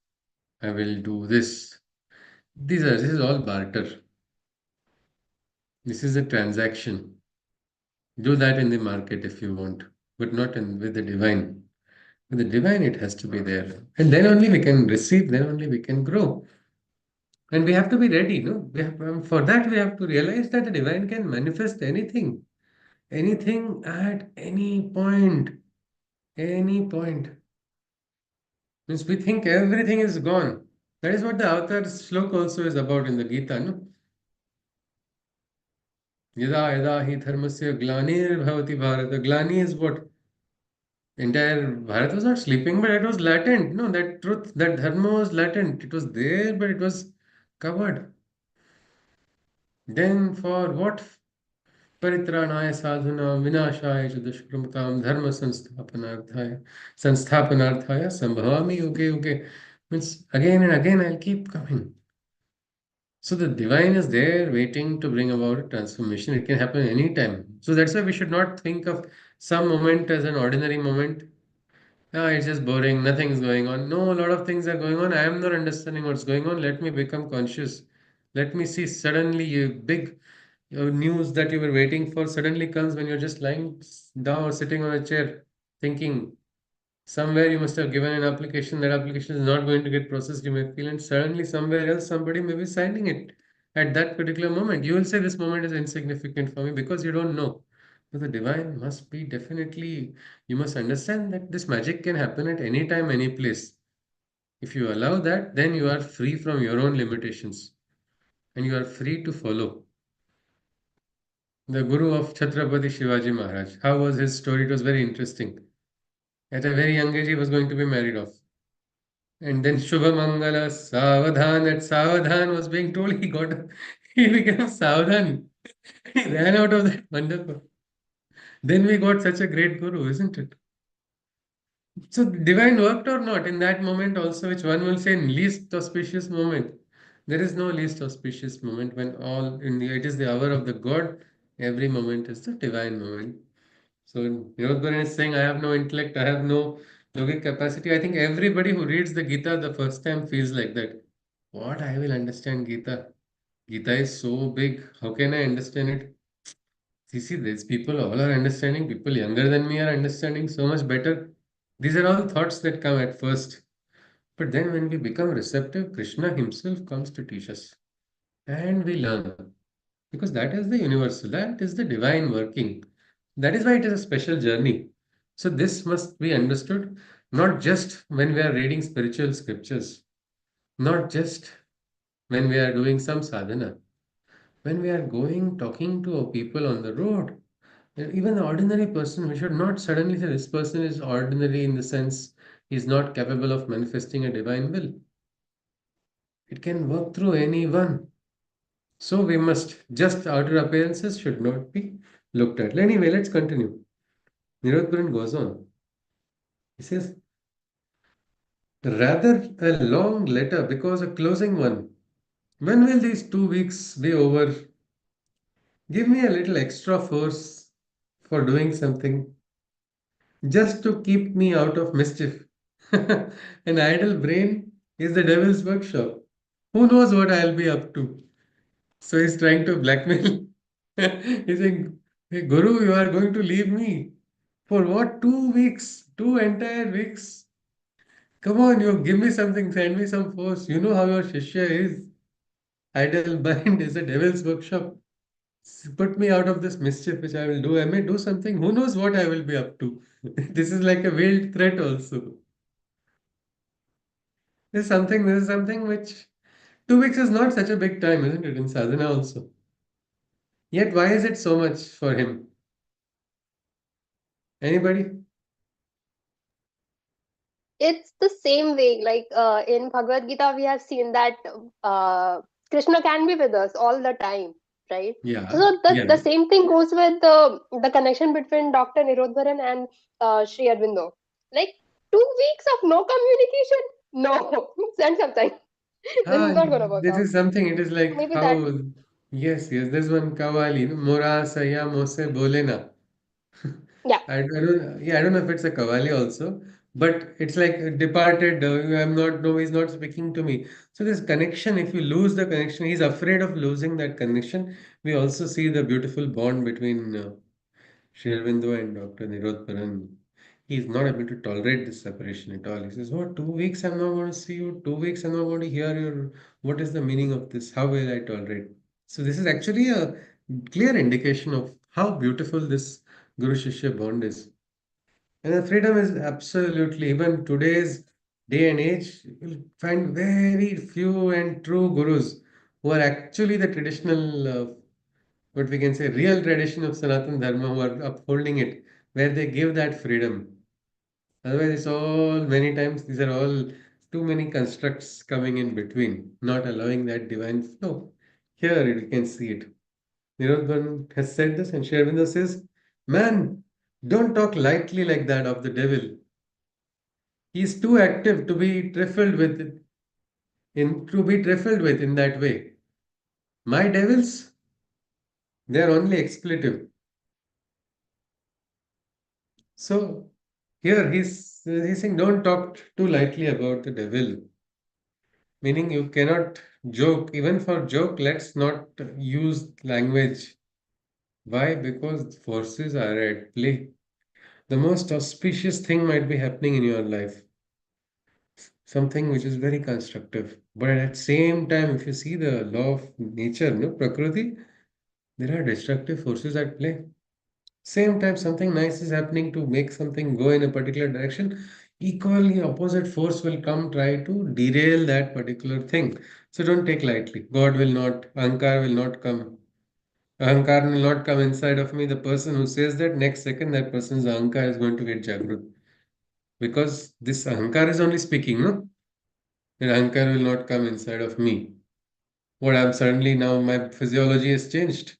I will do this. This is all barter. This is a transaction. Do that in the market if you want, but not with the divine. With the divine, it has to be there. And then only we can receive, then only we can grow. And we have to be ready, no? For that, we have to realize that the divine can manifest anything. anything at any point. Any point. Means we think everything is gone. That is what the Avatar slok also is about in the Gita, no? Yada yada hi dharmasya glanir bhavati bharat. The glani is what? Entire Bharat was not sleeping, but it was latent. No, that truth, that dharma was latent. It was there, but it was covered. Then for what? परित्राणाय साधुनां विनाशाय च दुष्कृतां धर्म संस्थापनार्थाय संभवामि युगे युगे. Means again and again I'll keep coming. So the divine is there waiting to bring about a transformation. It can happen anytime. So that's why we should not think of some moment as an ordinary moment. Ah, it's just boring, nothing's going on. No, a lot of things are going on. I am not understanding what's going on. Let me become conscious. Let me see suddenly a big news that you were waiting for suddenly comes when you're just lying down or sitting on a chair thinking. Somewhere you must have given an application, that application is not going to get processed, you may feel, and suddenly somewhere else somebody may be signing it at that particular moment. You will say this moment is insignificant for me because you don't know. But the divine must be definitely, you must understand that this magic can happen at any time, any place. If you allow that, then you are free from your own limitations and you are free to follow. The Guru of Chhatrapati Shivaji Maharaj. How was his story? It was very interesting. At a very young age, he was going to be married off. And then Shubha Mangala, Savadhan, at Savadhan was being told he became Savadhan. He ran out of that mandapa. Then we got such a great Guru, isn't it? So divine worked or not in that moment also, which one will say least auspicious moment. There is no least auspicious moment when all in the it is the hour of the God. Every moment is the divine moment. So Nirodbaran is saying, I have no intellect, I have no yogic capacity. I think everybody who reads the Gita the first time feels like that. What I will understand Gita? Gita is so big. How can I understand it? See, these people all are understanding. People younger than me are understanding so much better. These are all thoughts that come at first. But then when we become receptive, Krishna himself comes to teach us. And we learn. Because that is the universal, that is the divine working. That is why it is a special journey. So this must be understood not just when we are reading spiritual scriptures, not just when we are doing some sadhana, when we are going talking to people on the road. Even the ordinary person, we should not suddenly say this person is ordinary in the sense he is not capable of manifesting a divine will. It can work through anyone. So we must, just outer appearances should not be looked at. Anyway, let's continue. Nirodbaran goes on. He says, rather a long letter because a closing one. When will these 2 weeks be over? Give me a little extra force for doing something just to keep me out of mischief. An idle brain is the devil's workshop. Who knows what I'll be up to? So he's trying to blackmail. He's saying, hey, Guru, you are going to leave me. For what? 2 weeks? 2 entire weeks? Come on, you give me something, send me some force. You know how your Shishya is. Idle mind is a devil's workshop. Put me out of this mischief which I will do. I may do something. Who knows what I will be up to? This is like a veiled threat also. This is something which 2 weeks is not such a big time, isn't it? In sadhana also. Yet why is it so much for him? Anybody? It's the same way, like in Bhagavad Gita, we have seen that uh, Krishna can be with us all the time, right? So Yeah, the yeah. same thing goes with the connection between Dr. Nirodbaran and Sri Aurobindo. Like 2 weeks of no communication? No, send something. This is Ah, not gonna work this out. is something. It is like Maybe that. how, yes, there's one Kawali, no? Mora Saya Mose Bolena. Yeah. I don't know if it's a Kawali also, but it's like departed. I'm not, no, he's not speaking to me. So this connection, if you lose the connection, he's afraid of losing that connection. We also see the beautiful bond between Sri Aurobindo and Dr. Nirodbaran. He's not able to tolerate this separation at all. He says, "What, 2 weeks I'm not going to see you? 2 weeks I'm not going to hear your. What is the meaning of this? How will I tolerate?" So, this is actually a clear indication of how beautiful this Guru Shishya bond is. And the freedom is absolutely, even today's day and age, you'll find very few and true gurus who are actually the traditional, what we can say, real tradition of Sanatan Dharma, who are upholding it, where they give that freedom. Otherwise, it's all many times, these are all too many constructs coming in between, not allowing that divine flow. Here you can see it. Nirodhan has said this, and Sri Aurobindo says, man, don't talk lightly like that of the devil. He is too active to be trifled with in that way. My devils, they are only expletive. So here he's saying don't talk too lightly about the devil. Meaning you cannot joke. Even for joke, let's not use language. Why? Because forces are at play. The most auspicious thing might be happening in your life. Something which is very constructive. But at the same time, if you see the law of nature, no, Prakriti, there are destructive forces at play. Same time, something nice is happening to make something go in a particular direction. Equally, opposite force will come try to derail that particular thing. So don't take lightly. God will not, Ahankar will not come. Ahankar will not come inside of me. The person who says that next second, that person's Ahankar is going to get Jagrut. Because this Ahankar is only speaking, no? That Ahankar will not come inside of me. What I'm suddenly now, my physiology has changed.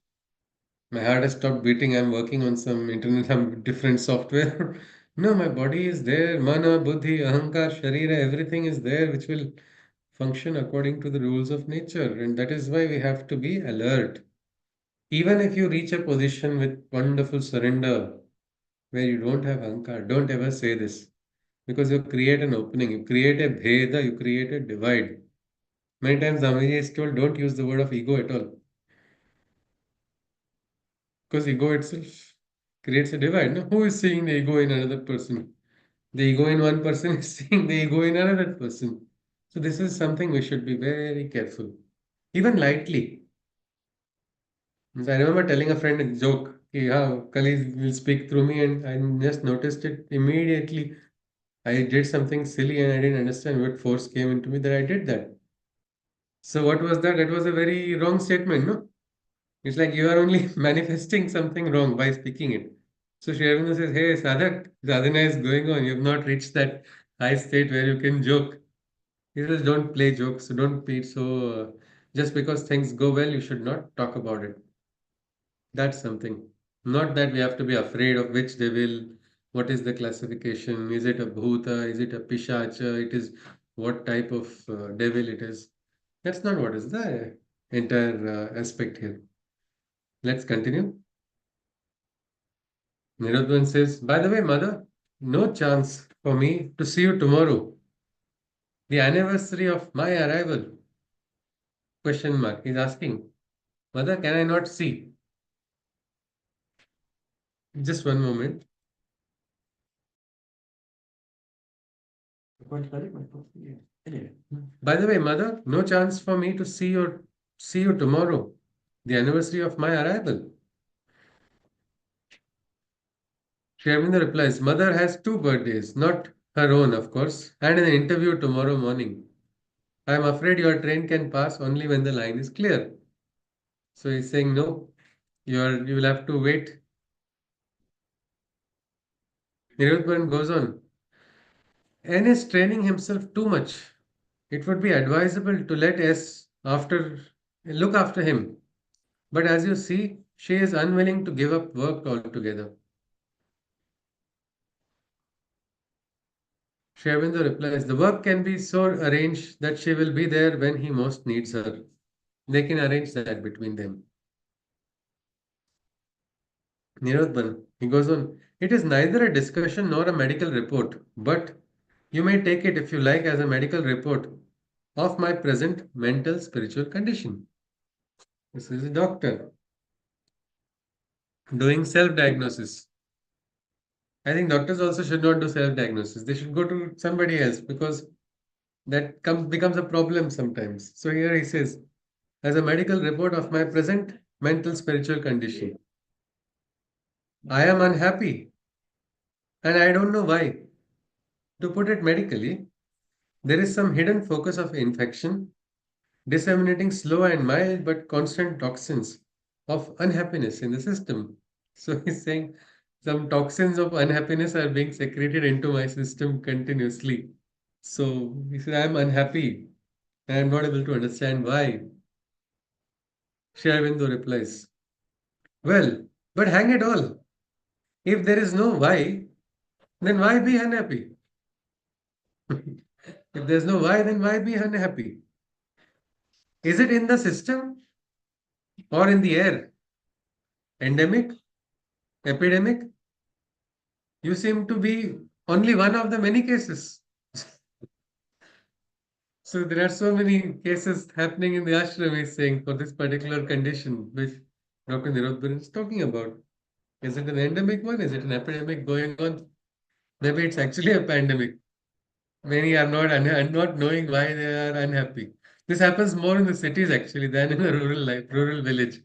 My heart has stopped beating. I'm working on some internet, some different software. No, my body is there. Mana, buddhi, ahankar, sharira, everything is there, which will function according to the rules of nature. And that is why we have to be alert. Even if you reach a position with wonderful surrender where you don't have ahankar, don't ever say this. Because you create an opening, you create a bheda, you create a divide. Many times Dhammaji is told, don't use the word of ego at all. Because ego itself creates a divide. No? Who is seeing the ego in another person? The ego in one person is seeing the ego in another person. So this is something we should be very careful. Even lightly. Means I remember telling a friend a joke, कि हाँ, Kali will speak through me, and I just noticed it immediately. I did something silly and I didn't understand what force came into me that I did that. So what was that? That was a very wrong statement, no? It's like you are only manifesting something wrong by speaking it. So Sri Aurobindo says, hey, Sadhak, sadhana is going on. You have not reached that high state where you can joke. He says, don't play jokes. So don't be so, just because things go well, you should not talk about it. That's something. Not that we have to be afraid of which devil, what is the classification, is it a bhuta, is it a pishacha, it is what type of devil it is. That's not what is the entire aspect here. Let's continue. Nirodhan says, by the way, mother, no chance for me to see you tomorrow. The anniversary of my arrival. Question mark. He's asking, mother, can I not see? Just one moment. By the way, mother, no chance for me to see you tomorrow. The anniversary of my arrival. Sharminda replies, mother has two birthdays, not her own, of course, and an interview tomorrow morning. I am afraid your train can pass only when the line is clear. So he's saying, no, you will have to wait. Nirodbaran goes on. N is training himself too much. It would be advisable to let S after look after him. But as you see, she is unwilling to give up work altogether. Shervindo replies, the work can be so arranged that she will be there when he most needs her. They can arrange that between them. Nirodban, he goes on, it is neither a discussion nor a medical report, but you may take it if you like as a medical report of my present mental spiritual condition. This is a doctor doing self-diagnosis. I think doctors also should not do self-diagnosis. They should go to somebody else because becomes a problem sometimes. So here he says, as a medical report of my present mental spiritual condition. I am unhappy and I don't know why. To put it medically, there is some hidden focus of infection disseminating slow and mild but constant toxins of unhappiness in the system. So he's saying some toxins of unhappiness are being secreted into my system continuously. So he said, I'm unhappy and I'm not able to understand why. Sri Aurobindo replies, well, but hang it all. If there is no why, then why be unhappy? If there's no why, then why be unhappy? Is it in the system or in the air? Endemic? Epidemic? You seem to be only one of the many cases. So there are so many cases happening in the ashram, he's saying, for this particular condition, which Dr. Nirodbaran is talking about. Is it an endemic one? Is it an epidemic going on? Maybe it's actually a pandemic. Many are not knowing why they are unhappy. This happens more in the cities actually than in a rural life, rural village.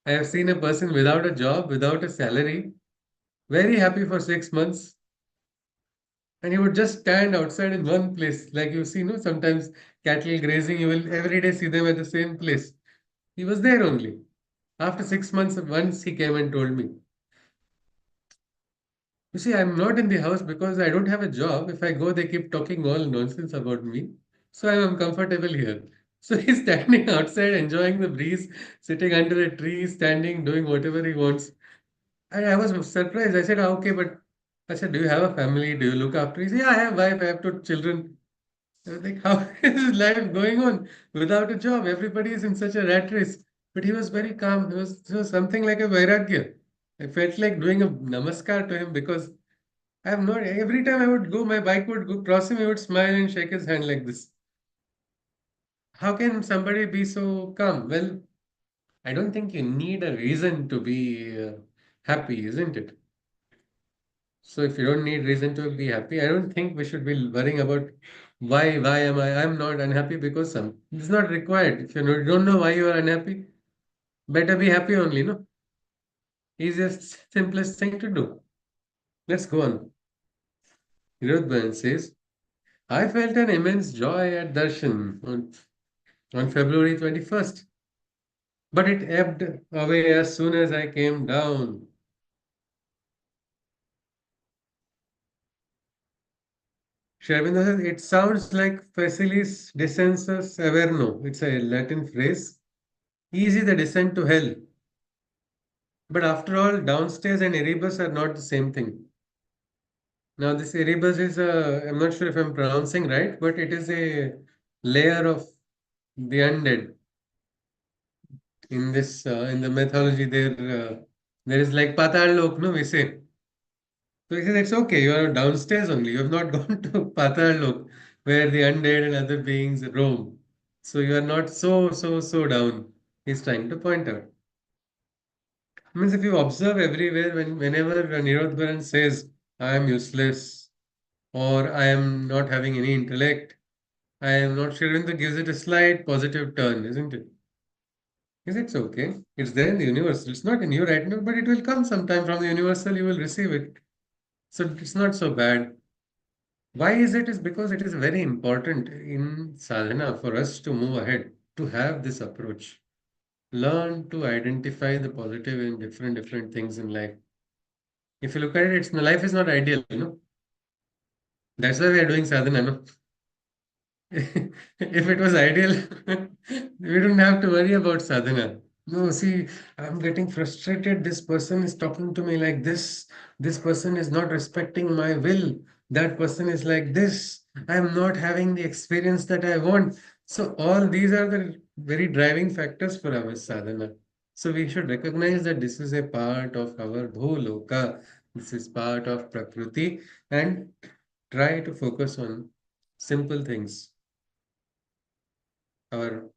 I have seen a person without a job, without a salary, very happy for 6 months, and he would just stand outside in one place. Like you see, no, sometimes cattle grazing, you will every day see them at the same place. He was there only. After 6 months, once he came and told me, you see, I'm not in the house because I don't have a job. If I go, they keep talking all nonsense about me. So I'm comfortable here. So he's standing outside, enjoying the breeze, sitting under a tree, standing, doing whatever he wants. And I was surprised. I said, "Ah, okay, but I said, do you have a family? Do you look after?" He said, yeah, I have wife, I have two children. I was like, how is his life going on without a job? Everybody is in such a rat race. But he was very calm. It was something like a vairagya. I felt like doing a namaskar to him because I have not, every time I would go, my bike would go cross him, he would smile and shake his hand like this. How can somebody be so calm? Well, I don't think you need a reason to be happy, isn't it? So if you don't need reason to be happy, I don't think we should be worrying about why am I? I'm not unhappy because some it's not required. If don't know why you are unhappy, better be happy only, no? Easiest, simplest thing to do. Let's go on. Nirodbaran says, I felt an immense joy at darshan on February 21st, but it ebbed away as soon as I came down. Sherbindo says, it sounds like facilis descensus averno. It's a Latin phrase. Easy the descent to hell. But after all, downstairs and Erebus are not the same thing. Now, this Erebus is I'm not sure if I'm pronouncing right, but it is a layer of the undead. In the mythology, there is like Patal Lok, no, we say. So he says, it's okay, you are downstairs only. You have not gone to Patal Lok, where the undead and other beings roam. So you are not so down. He's trying to point out. Means if you observe everywhere, whenever Nirodbaran says, I am useless or I am not having any intellect, I am not sure when gives it a slight positive turn, isn't it? Is it's okay? It's there in the universal. It's not in you right now, but it will come sometime from the universal, you will receive it. So it's not so bad. Why is it? Is because it is very important in sadhana for us to move ahead, to have this approach. Learn to identify the positive in different things in life. If you look at it, life is not ideal, you know. That's why we are doing sadhana, no? If it was ideal, we don't have to worry about sadhana. No, see, I'm getting frustrated. This person is talking to me like this. This person is not respecting my will. That person is like this. I'm not having the experience that I want. So, all these are the very driving factors for our sadhana. So, we should recognize that this is a part of our bhuloka. This is part of Prakriti and try to focus on simple things. Our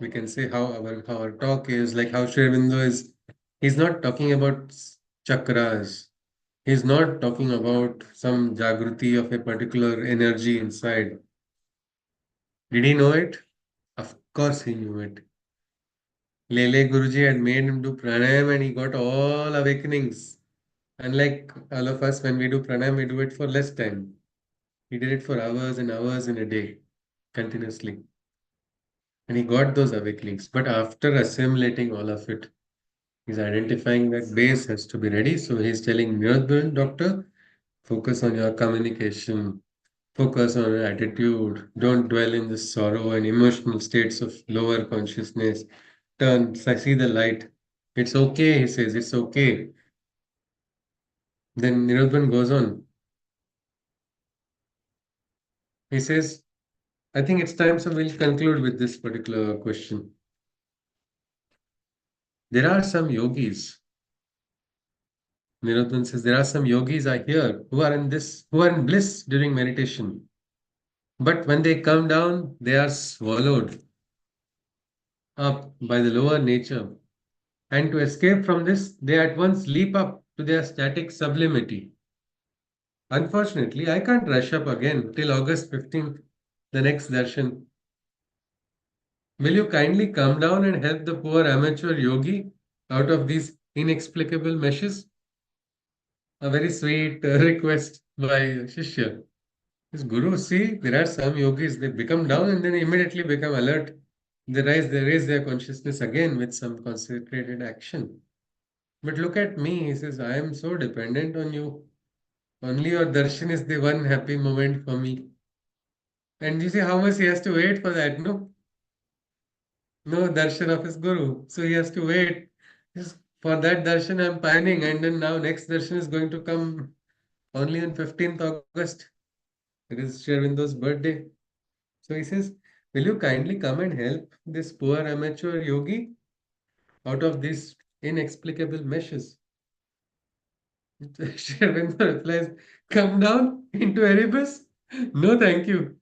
we can say how our talk is like how Sri Aurobindo is. He's not talking about chakras. He's not talking about some jagruti of a particular energy inside. Did he know it? Of course he knew it. Lele Guruji had made him do pranayam and he got all awakenings. Unlike all of us, when we do pranayam, we do it for less time. He did it for hours and hours in a day, continuously. And he got those awakenings. But after assimilating all of it, he's identifying that base has to be ready. So he's telling Nirodbaran, doctor, focus on your communication, focus on your attitude, don't dwell in the sorrow and emotional states of lower consciousness. Turn, see the light. It's okay, he says, it's okay. Then Nirodbaran goes on. He says, I think it's time, so we'll conclude with this particular question. There are some yogis, Nirodhan says, there are some yogis I hear who are in bliss during meditation. But when they come down, they are swallowed up by the lower nature. And to escape from this, they at once leap up to their static sublimity. Unfortunately, I can't rush up again till August 15th, the next darshan. Will you kindly come down and help the poor amateur yogi out of these inexplicable meshes? A very sweet request by Shishya. His guru, see, there are some yogis, they become down and then immediately become alert. They raise their consciousness again with some concentrated action. But look at me, he says, I am so dependent on you. Only your darshan is the one happy moment for me. And you see how much he has to wait for that, no? No darshan of his guru. So he has to wait. For that darshan, I'm pining, and then now next darshan is going to come only on 15th August. It is Sri Aurobindo's birthday. So he says, will you kindly come and help this poor amateur yogi out of these inexplicable meshes? Sri Aurobindo replies, come down into Erebus? No, thank you.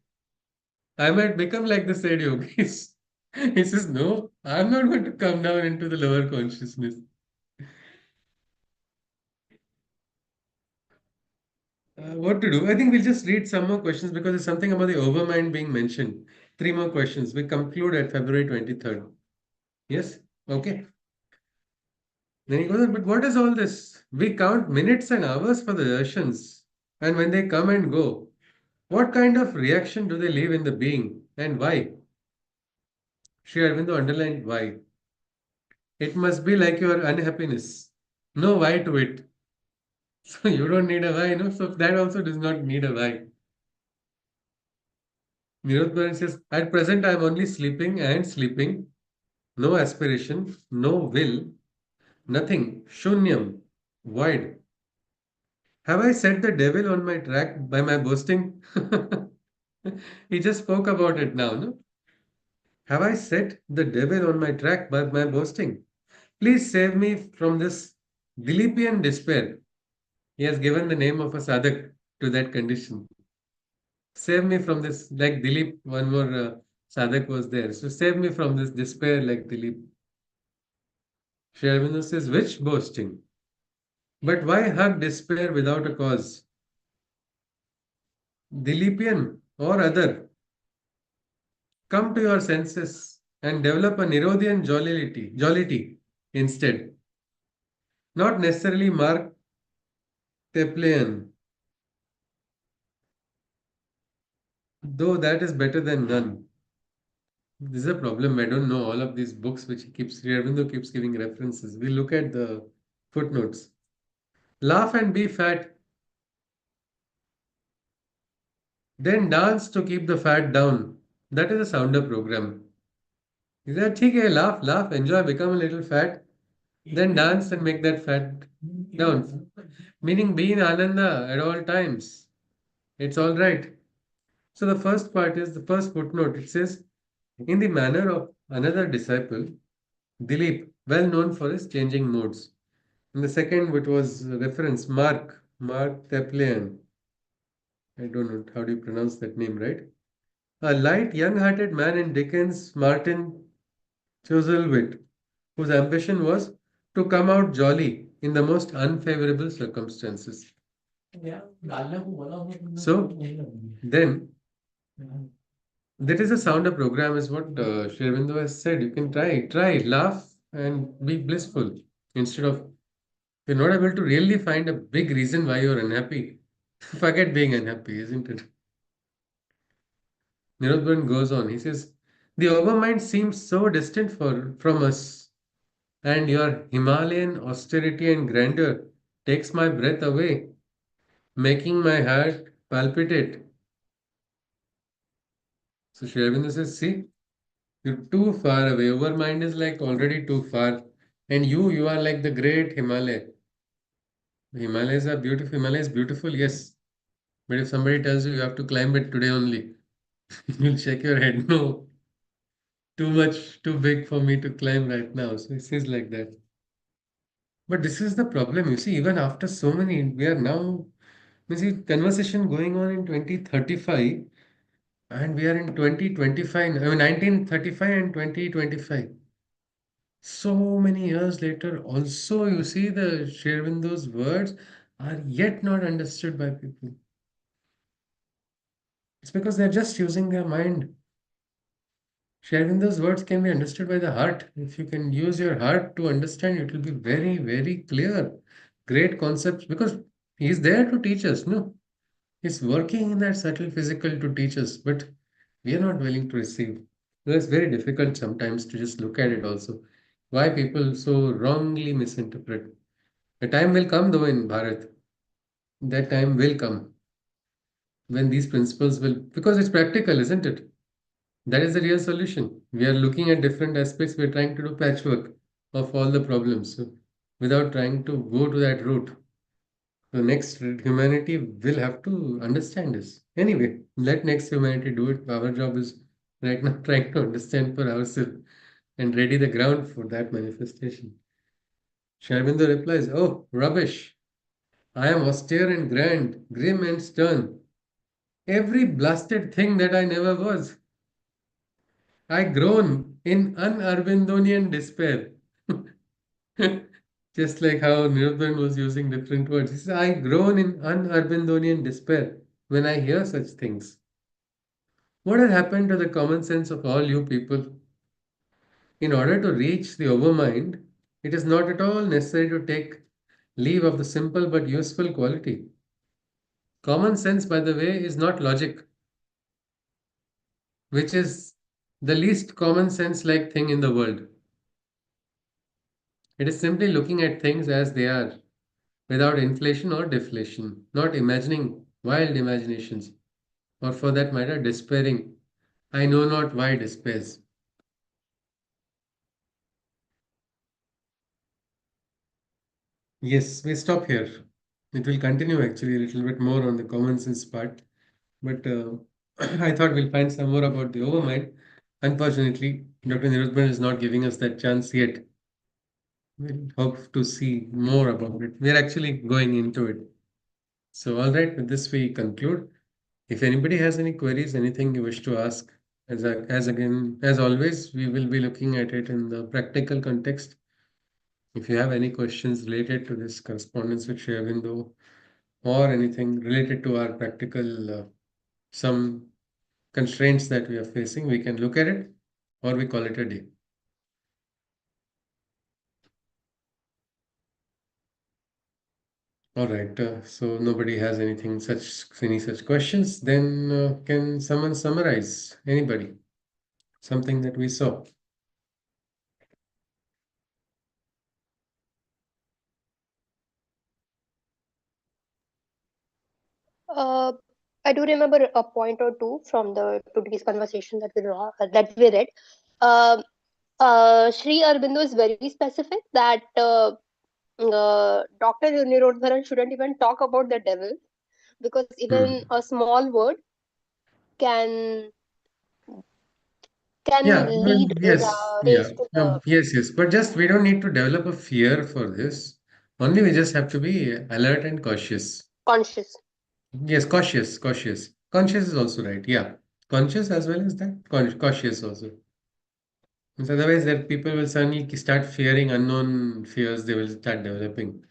I might become like the said yogis. He says, no, I'm not going to come down into the lower consciousness. What to do? I think we'll just read some more questions because there's something about the overmind being mentioned. Three more questions. We conclude at February 23rd. Yes? Okay. Then he goes on, but what is all this? We count minutes and hours for the darshans. And when they come and go, what kind of reaction do they leave in the being and why? Sri Aurobindo underlined why. It must be like your unhappiness. No why to it. So you don't need a why, no? So that also does not need a why. Nirodbaran says, at present I am only sleeping and sleeping. No aspiration, no will, nothing. Shunyam, void. Have I set the devil on my track by my boasting? He just spoke about it now, no? Have I set the devil on my track by my boasting? Please save me from this Dilipian despair. He has given the name of a sadhak to that condition. Save me from this, like Dilip, one more sadhak was there. So save me from this despair like Dilip. Sri Aurobindo says, which boasting? But why hug despair without a cause? Dilipian or other, come to your senses and develop a Nirodian jollity instead. Not necessarily Mark Teplian, though that is better than none. This is a problem. I don't know all of these books which Sri Aurobindo keeps giving references. We look at the footnotes. Laugh and be fat, then dance to keep the fat down. That is a sounder program. He said, okay, laugh, laugh, enjoy, become a little fat, then dance and make that fat down. Meaning be in Ananda at all times. It's all right. So the first part is the first footnote. It says, in the manner of another disciple, Dilip, well known for his changing moods. And the second, which was reference, Mark Teplian. I don't know how do you pronounce that name, right? A light, young-hearted man in Dickens' Martin Chuzzlewit, whose ambition was to come out jolly in the most unfavorable circumstances. So, then, that is a sounder program, is what Sri Aurobindo has said. You can try, laugh, and be blissful instead of You're not able to really find a big reason why you're unhappy. Forget being unhappy, isn't it? Nirodbaran goes on. He says, the overmind seems so distant from us, and your Himalayan austerity and grandeur takes my breath away, making my heart palpitate. So Sri Aurobindo says, see, you're too far away. Overmind is like already too far. And you are like the great Himalaya. The Himalayas are beautiful. Himalaya is beautiful, yes. But if somebody tells you you have to climb it today only, you'll shake your head. No, too much, too big for me to climb right now. So it says like that. But this is the problem. You see, even after so many, we are now, you see, conversation going on in 2035, and we are in 2025, I mean 1935 and 2025. So many years later, also, you see, the Sherwindo's words are yet not understood by people. It's because they're just using their mind. Sherwindo's words can be understood by the heart. If you can use your heart to understand, it will be very, very clear. Great concepts, because he's there to teach us, no? He's working in that subtle physical to teach us, but we are not willing to receive. So it's very difficult sometimes to just look at it also. Why people so wrongly misinterpret. The time will come though in Bharat. That time will come when these principles will, because it's practical, isn't it? That is the real solution. We are looking at different aspects. We're trying to do patchwork of all the problems without trying to go to that route. The next humanity will have to understand this. Anyway, let next humanity do it. Our job is right now trying to understand for ourselves and ready the ground for that manifestation. Sharmindo replies, oh, rubbish. I am austere and grand, grim and stern. Every blasted thing that I never was. I groan in unarbindonian despair. Just like how Nirodhan was using different words. He says, I groan in unarbindonian despair when I hear such things. What has happened to the common sense of all you people? In order to reach the overmind, it is not at all necessary to take leave of the simple but useful quality. Common sense, by the way, is not logic, which is the least common sense like thing in the world. It is simply looking at things as they are, without inflation or deflation, not imagining wild imaginations, or for that matter, despairing. I know not why despairs. Yes, we stop here. It will continue actually a little bit more on the common sense part, but I thought we'll find some more about the overmind. Unfortunately, Dr. Nirodbaran is not giving us that chance yet. We'll hope to see more about it. We're actually going into it. So, all right, with this we conclude. If anybody has any queries, anything you wish to ask, as again, as always, we will be looking at it in the practical context. If you have any questions related to this correspondence with Sri or anything related to our practical, some constraints that we are facing, we can look at it or we call it a day. All right, so nobody has any such questions, then can someone summarize? Anybody? Something that we saw. Uh, I do remember a point or two from the today's conversation that we read. Uh, Sri Aurobindo is very specific that Dr. Nirodharan shouldn't even talk about the devil, because even Hmm. a small word can Yeah, well, lead yes, yeah, raise to the yes, yes. But just we don't need to develop a fear for this. Only we just have to be alert and cautious. conscious. Yes, cautious, cautious. Conscious is also right. Yeah, conscious as well as that. Cautious also. Because otherwise, that people will suddenly start fearing unknown fears. They will start developing.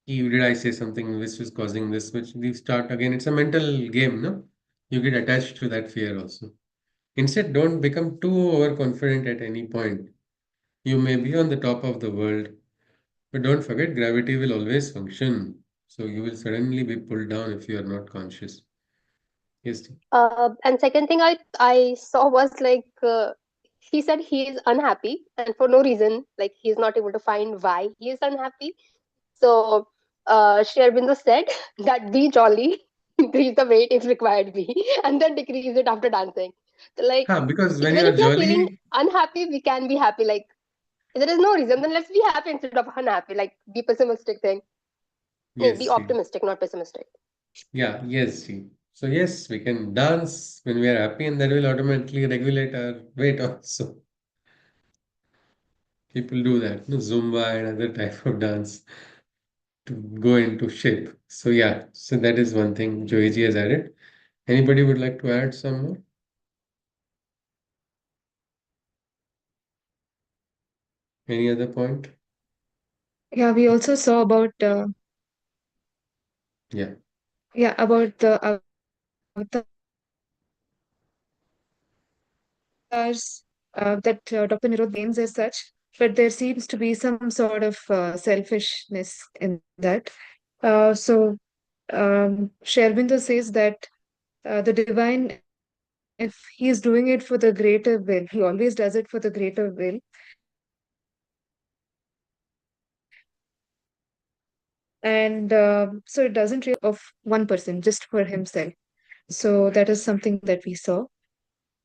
Did I say something which is causing this? Which they start again. It's a mental game, no? You get attached to that fear also. Instead, don't become too overconfident at any point. You may be on the top of the world. But don't forget, gravity will always function. So you will suddenly be pulled down if you are not conscious. Yes, T. And second thing I saw was like he said he is unhappy and for no reason, like he's not able to find why he is unhappy. So Shri Aurobindo said that be jolly, increase the weight if required be, and then decrease it after dancing. So like Because when you even are if you're feeling jolly, unhappy, we can be happy. Like if there is no reason, then let's be happy instead of unhappy. Like be pessimistic thing. Be yes, T. optimistic, not pessimistic. Yeah, yes, T. So yes, we can dance when we are happy, and that will automatically regulate our weight also. People do that, no? Zumba and other type of dance to go into shape. So yeah, so that is one thing Joiji has added. Anybody would like to add some more? Any other point? Yeah, we also saw about Yeah. about the avatars that Dr. Nirodbaran as such, but there seems to be some sort of selfishness in that. So Sri Aurobindo says that the divine, if he is doing it for the greater will, he always does it for the greater will. And so it doesn't really of one person just for himself. So that is something that we saw.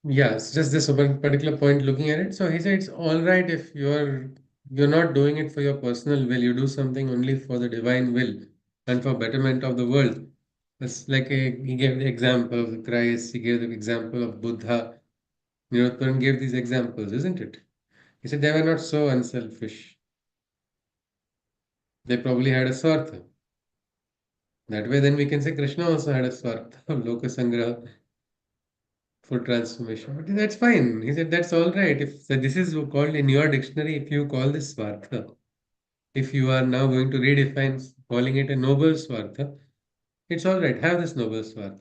Yeah, it's just this one particular point looking at it. So he said it's all right if you're not doing it for your personal will, you do something only for the divine will and for betterment of the world. It's like he gave the example of Christ, he gave the example of Buddha. Nirodharan gave these examples, isn't it? He said they were not so unselfish. They probably had a swartha. That way, then we can say Krishna also had a swartha of Lokasangraha for transformation. But that's fine. He said that's all right. If so this is called in your dictionary, if you call this swartha, if you are now going to redefine calling it a noble swartha, it's all right. Have this noble swartha.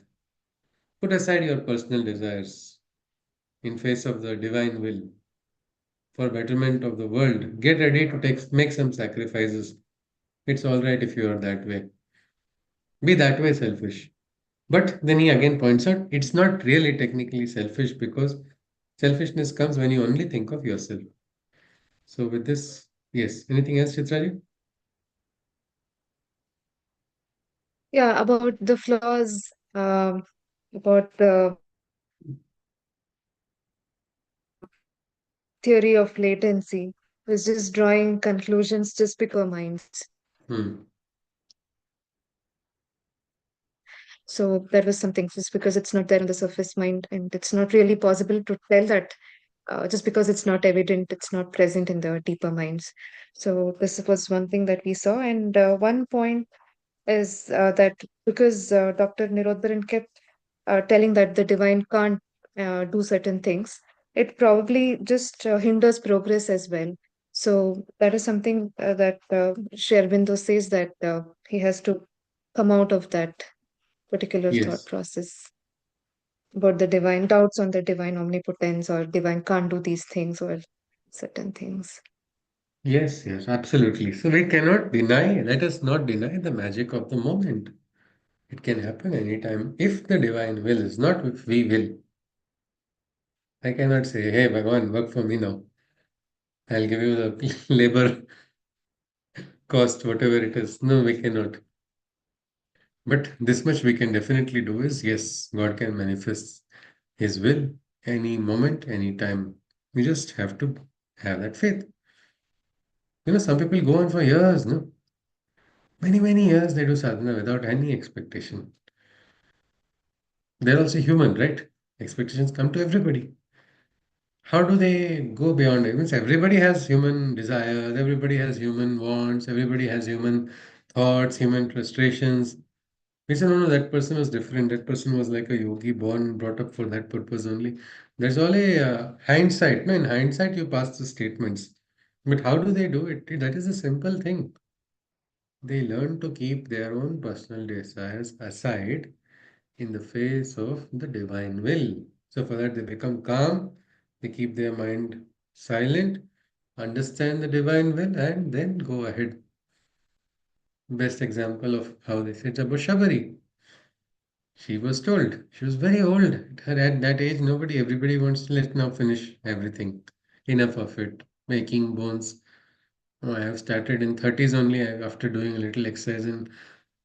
Put aside your personal desires in face of the divine will for betterment of the world. Get ready to make some sacrifices. It's all right if you are that way. Be that way selfish. But then he again points out it's not really technically selfish because selfishness comes when you only think of yourself. So with this, yes. Anything else, Chitraji? Yeah, about the flaws, about the theory of latency, was just drawing conclusions just because our minds. Hmm. So that was something just because it's not there on the surface mind, and it's not really possible to tell that just because it's not evident, it's not present in the deeper minds. So this was one thing that we saw, and one point is that because Dr. Nirodbaran kept telling that the divine can't do certain things, it probably just hinders progress as well. So that is something that Sri Aurobindo says that he has to come out of that particular thought Yes. process about the divine doubts on the divine omnipotence or divine can't do these things or certain things. Yes, yes, absolutely. So we cannot deny, let us not deny the magic of the moment. It can happen anytime if the divine will is not if we will. I cannot say, hey, Bhagwan, work for me now. I'll give you the labor cost, whatever it is. No, we cannot. But this much we can definitely do is yes, God can manifest His will any moment, any time. We just have to have that faith. Some people go on for years, no? Many, many years they do sadhana without any expectation. They're also human, right? Expectations come to everybody. How do they go beyond it? Means everybody has human desires, everybody has human wants, everybody has human thoughts, human frustrations. We say, no, no, that person was different. That person was like a yogi, born, brought up for that purpose only. There's all a hindsight. No, in hindsight, you pass the statements. But how do they do it? That is a simple thing. They learn to keep their own personal desires aside in the face of the divine will. So, for that, they become calm, they keep their mind silent, understand the divine will, and then go ahead. Best example of how they said about Shabari. She was told. She was very old. At that age, everybody wants to let now finish everything. Enough of it. Making bones. Oh, I have started in 30s only after doing a little exercise. And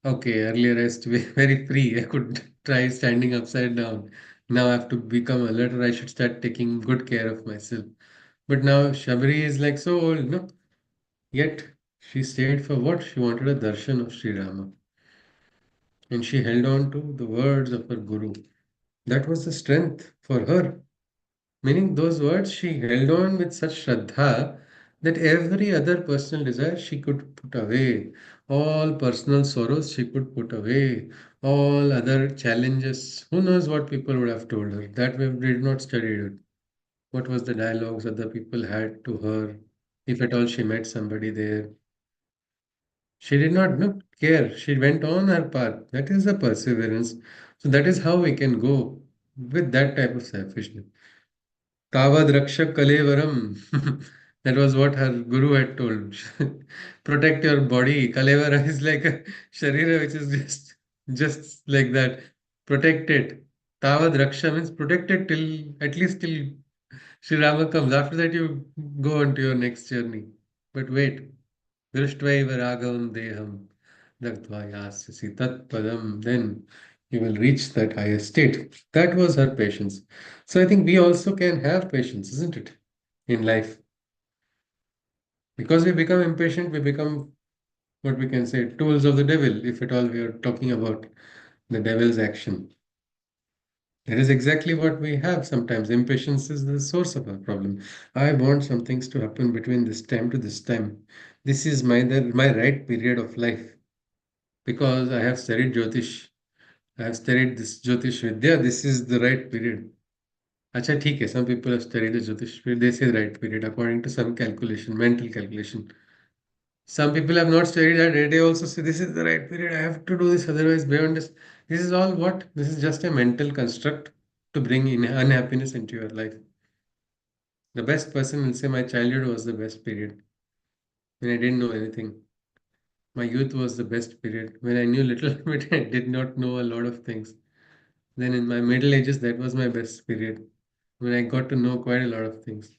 okay, earlier I used to be very free. I could try standing upside down. Now I have to become alert, or I should start taking good care of myself. But now Shabari is like so old, no? Yet she stayed for what? She wanted a darshan of Sri Rama. And she held on to the words of her guru. That was the strength for her. Meaning those words she held on with such shraddha that every other personal desire she could put away. All personal sorrows she could put away. All other challenges. Who knows what people would have told her? That we did not study it. What was the dialogues other people had to her? If at all she met somebody there. She did not no, care. She went on her path. That is the perseverance. So that is how we can go with that type of selfishness. Tavad Rakshak Kalevaram. That was what her guru had told. Protect your body. Kalevara is like a sharira which is just like that. Protect it. Tavad Raksha means protect it till at least till Sri Rama comes. After that you go on to your next journey. But wait. Drishtva ragavam deham dagdva yasasi tat padam. Then you will reach that higher state. That was her patience. So I think we also can have patience, isn't it, in life? Because we become impatient, we become what we can say tools of the devil, if at all we are talking about the devil's action. That is exactly what we have sometimes. Impatience is the source of our problem. I want some things to happen between this time to this time. This is my right period of life. Because I have studied Jyotish. I have studied this Jyotish Vidya. This is the right period. Acha, theek hai. Some people have studied the Jyotish period. They say right period according to some calculation, mental calculation. Some people have not studied that. They also say this is the right period. I have to do this, otherwise beyond this. This is all what? This is just a mental construct to bring in unhappiness into your life. The best person will say my childhood was the best period when I didn't know anything. My youth was the best period when I knew little bit. I did not know a lot of things. Then in my middle ages, that was my best period when I got to know quite a lot of things.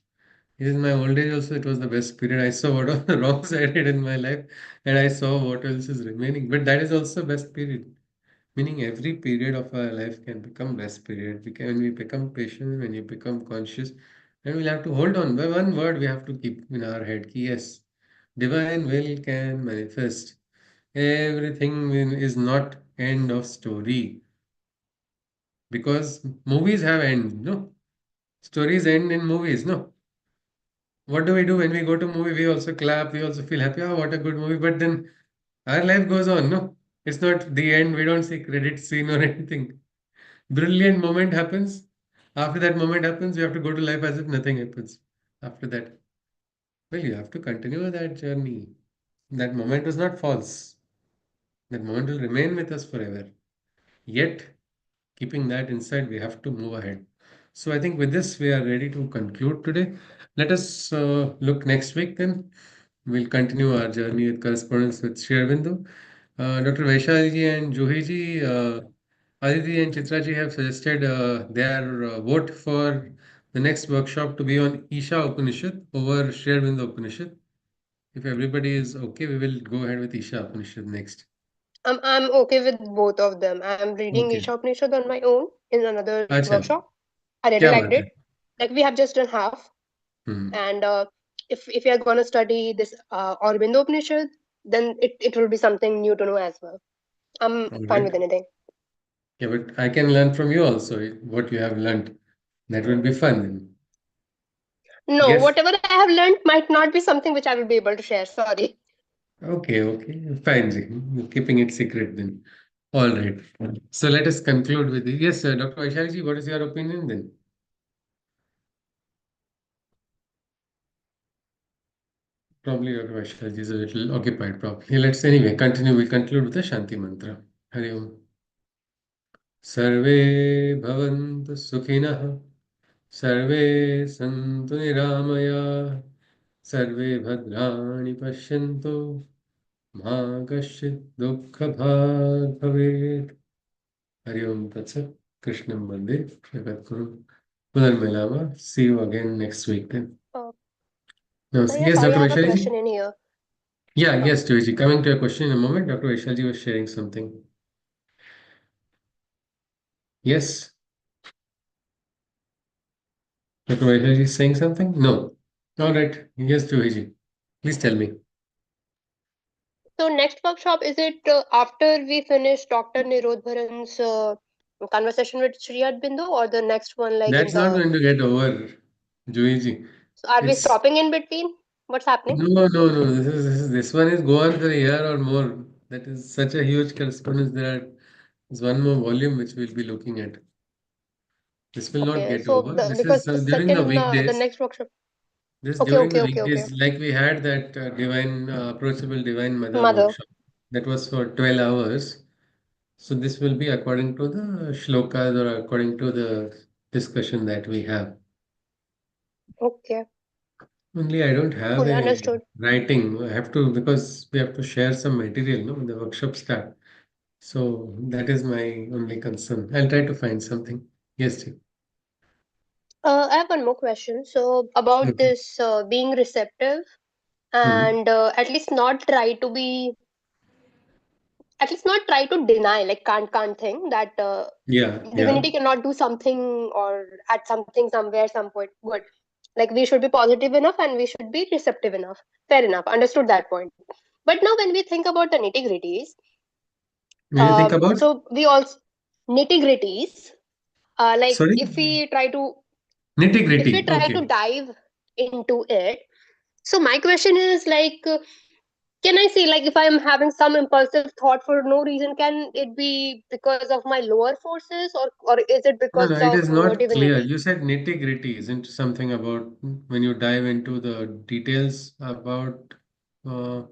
In my old age also, it was the best period. I saw what are the wrongs I did in my life, and I saw what else is remaining. But that is also best period. Meaning every period of our life can become best period. When we become patient, when you become conscious, and we'll have to hold on. By one word we have to keep in our head. Ki yes, divine will can manifest. Everything is not end of story because movies have end, no? Stories end in movies, no? What do we do when we go to movie? We also clap, we also feel happy. Oh, what a good movie. But then our life goes on, no? It's not the end. We don't see credit scene or anything. Brilliant moment happens. After that moment happens, you have to go to life as if nothing happens. After that, well, you have to continue that journey. That moment was not false. That moment will remain with us forever. Yet, keeping that inside, we have to move ahead. So I think with this, we are ready to conclude today. Let us look next week then. We'll continue our journey with correspondence with Sri Aurobindo. Dr. Vaishali and Juhiji, Aditi and Chitraji have suggested their vote for the next workshop to be on Isha Upanishad over Sri Aurobindo Upanishad. If everybody is okay, we will go ahead with Isha Upanishad next. I'm okay with both of them. I'm reading Okay. Isha Upanishad on my own in another अच्छा workshop. I really क्या liked बात है it. Like we have just done half, hmm and if you're gonna study this Aurobindo Upanishad, then it will be something new to know as well. I'm all fine right. with anything. Yeah, but I can learn from you also what you have learned. That will be fun then. No, Yes. whatever I have learned might not be something which I will be able to share. Sorry. Okay, okay. Fine, Ji. You're keeping it secret then. All right. So let us conclude with it. Yes, Dr. Vaishali ji, what is your opinion then? Probably Dr. Vaishali ji is a little occupied, probably. Let's anyway continue. We'll conclude with the Shanti Mantra. Hari Om. Sarve bhavantu sukhinah. Sarve santu niramaya. Sarve bhadrani pashyantu. मा कश्चित् दुःखभाग् भवेत्. Hari Om Tat Sat. Krishnam Bande. Jagadguru. Punarmilama. See you again next week then. Uh, Yes, yes, I Dr. have a Vaishali question ji? in here. Yeah, Uh, yes, Joyji. Coming to your question in a moment, Dr. Vaishali ji was sharing something. Yes, Dr. Vaishali ji is saying something? No. All right. Yes, Joyji. Please tell me. so next workshop, is it after we finish Dr. Nirodbaran's conversation with Sri Aurobindo, or the next one, like in That's not the? going to get over, Joyji. So are we It's stopping in between? What's happening? no. This one is go on for a year or more. That is such a huge correspondence. There's one more volume which we'll be looking at. This will not Okay, get so over. the This because is the during the second the weekdays. next workshop. This Okay, during the okay, okay, okay. weekdays, like we had that divine, approachable divine mother Mother. workshop. That was for 12 hours. So this will be according to the shlokas or according to the discussion that we have. Okay, Only I don't have cool, a understood. writing. I have to because we have to share some material, no, when the workshop start. So that is my only concern. I'll try to find something. Yes, Ji. I have one more question. So about Okay. this being receptive Hmm. and at least not try to deny, like can't think that Yeah, yeah. divinity cannot do something or at something somewhere some point. Good. Like we should be positive enough and we should be receptive enough. Fair enough. Understood that point. But now when we think about the nitty gritties, When you think about, so we also nitty gritties, like sorry, nitty if we gritty. try to Okay. dive into it, so my question is like, can I say, like, if I'm having some impulsive thought for no reason, can it be because of my lower forces, or is it No, because no, it of is not clear. divinity? You said nitty-gritty, isn't something about when you dive into the details about. Uh,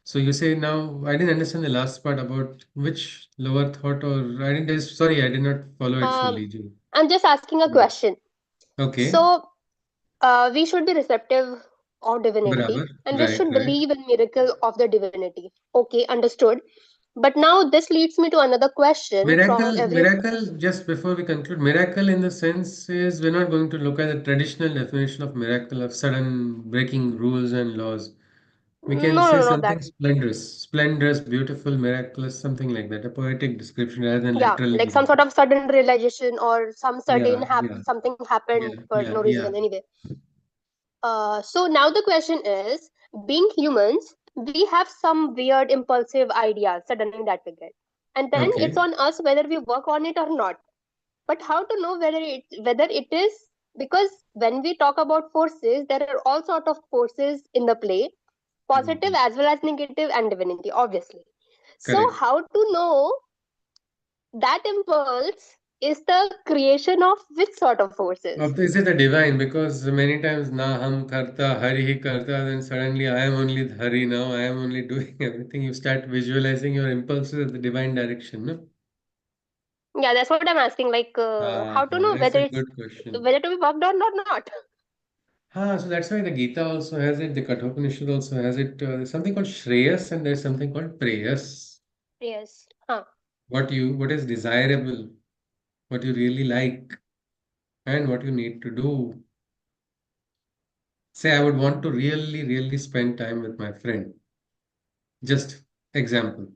so you say now, I didn't understand the last part about which lower thought or I didn't. Sorry, I did not follow it Um, fully, Ji. I'm just asking a question. Okay, So, we should be receptive of divinity, barabar. and we Right, should right. believe in miracle of the divinity. Okay, understood. But now this leads me to another question from every. Miracle, just before we conclude, miracle in the sense is we're not going to look at the traditional definition of miracle of sudden breaking rules and laws. We No, can say no, not that. something splendorous, beautiful, miraculous, something like that, a poetic description rather than Yeah, literally like some meaning. sort of sudden realization or some sudden Yeah, yeah, something happened for no yeah. reason anyway. So now the question is, being humans, we have some weird impulsive ideas suddenly that we get, and then it's Okay. on us whether we work on it or not. But how to know whether it is, because when we talk about forces, there are all sort of forces in the play, positive Mhm. as well as negative and divinity, obviously. So Correct. how to know that impulse is the creation of which sort of forces? Is it the divine? Because many times na hum karta, hari hi karta, then suddenly I am only hari now, I am only doing everything. You start visualizing your impulses as the divine direction, no? Yeah, that's what I'm asking. Like, how to know That's a good question. whether to be worked on or not? So that's why the Gita also has it, the Kathopanishad also has it. There's something called Shreyas and there's something called Preyas. Yes. Huh. What is desirable, what you really like, and what you need to do. Say, I would want to really spend time with my friend. Just example.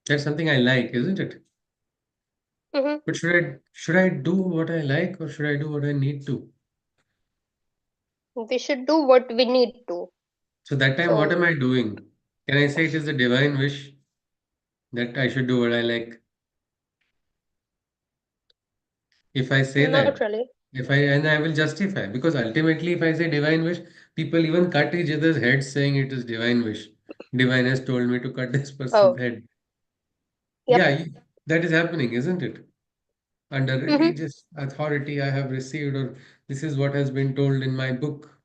That's something I like, isn't it? Hmm. But should I do what I like or should I do what I need to? We should do what we need to. So that time, what So, am I doing? Can I say it is a divine wish that I should do what I like? If I say not that, really. if I and I will justify because ultimately, if I say divine wish, people even cut each other's heads saying it is divine wish. Divine has told me to cut this person's Oh, head. yep. Yeah, that is happening, isn't it? Under Hmm. religious authority I have received, or this is what has been told in my book.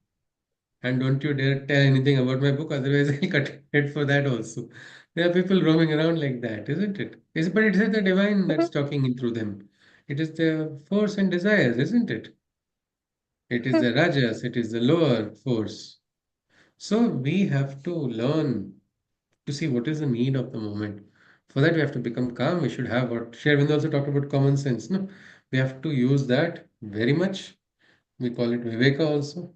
And don't you dare tell anything about my book, otherwise I'll cut your head for that also. There are people roaming around like that, isn't it? But it is the divine Hmm. that's talking in through them. It is the force and desires, isn't it? It is the rajas, it is the lower force. So we have to learn. to see what is the need of the moment. For that, we have to become calm. We should have what Sri Aurobindo also talked about common sense. No, we have to use that very much. We call it Viveka also.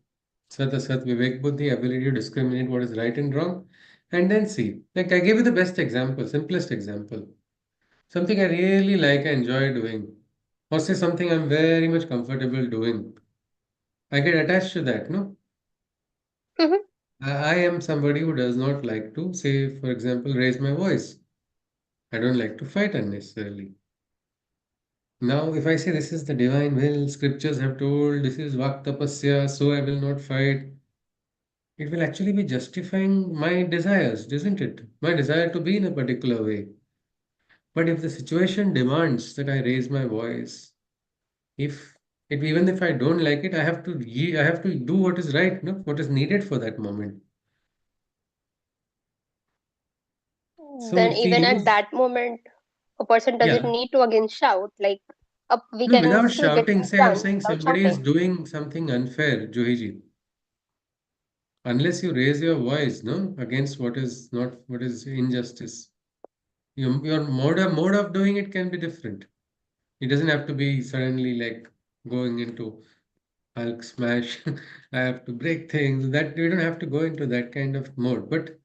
Sat Asat Vivek Buddhi, ability to discriminate what is right and wrong. And then see, like I gave you the best example, simplest example. Something I really like, I enjoy doing. Or say something I'm very much comfortable doing. I get attached to that, no? Mhm. I am somebody who does not like to, say, for example, raise my voice. I don't like to fight unnecessarily. Now, if I say this is the divine will, scriptures have told, this is Vak Tapasya, so I will not fight, it will actually be justifying my desires, isn't it? My desire to be in a particular way. But if the situation demands that I raise my voice, if even if I don't like it, I have to do what is right, no, what is needed for that moment. So Then if we even at use, that moment, a person doesn't yeah, need to again shout. Like we no, can without still get shouting, things say I'm done saying without somebody is shouting. doing something unfair, Johiji. Unless you raise your voice, no, against what is not, what is injustice. Your mode of doing it can be different. It doesn't have to be suddenly like going into Hulk smash. I have to break things. That you don't have to go into that kind of mode. But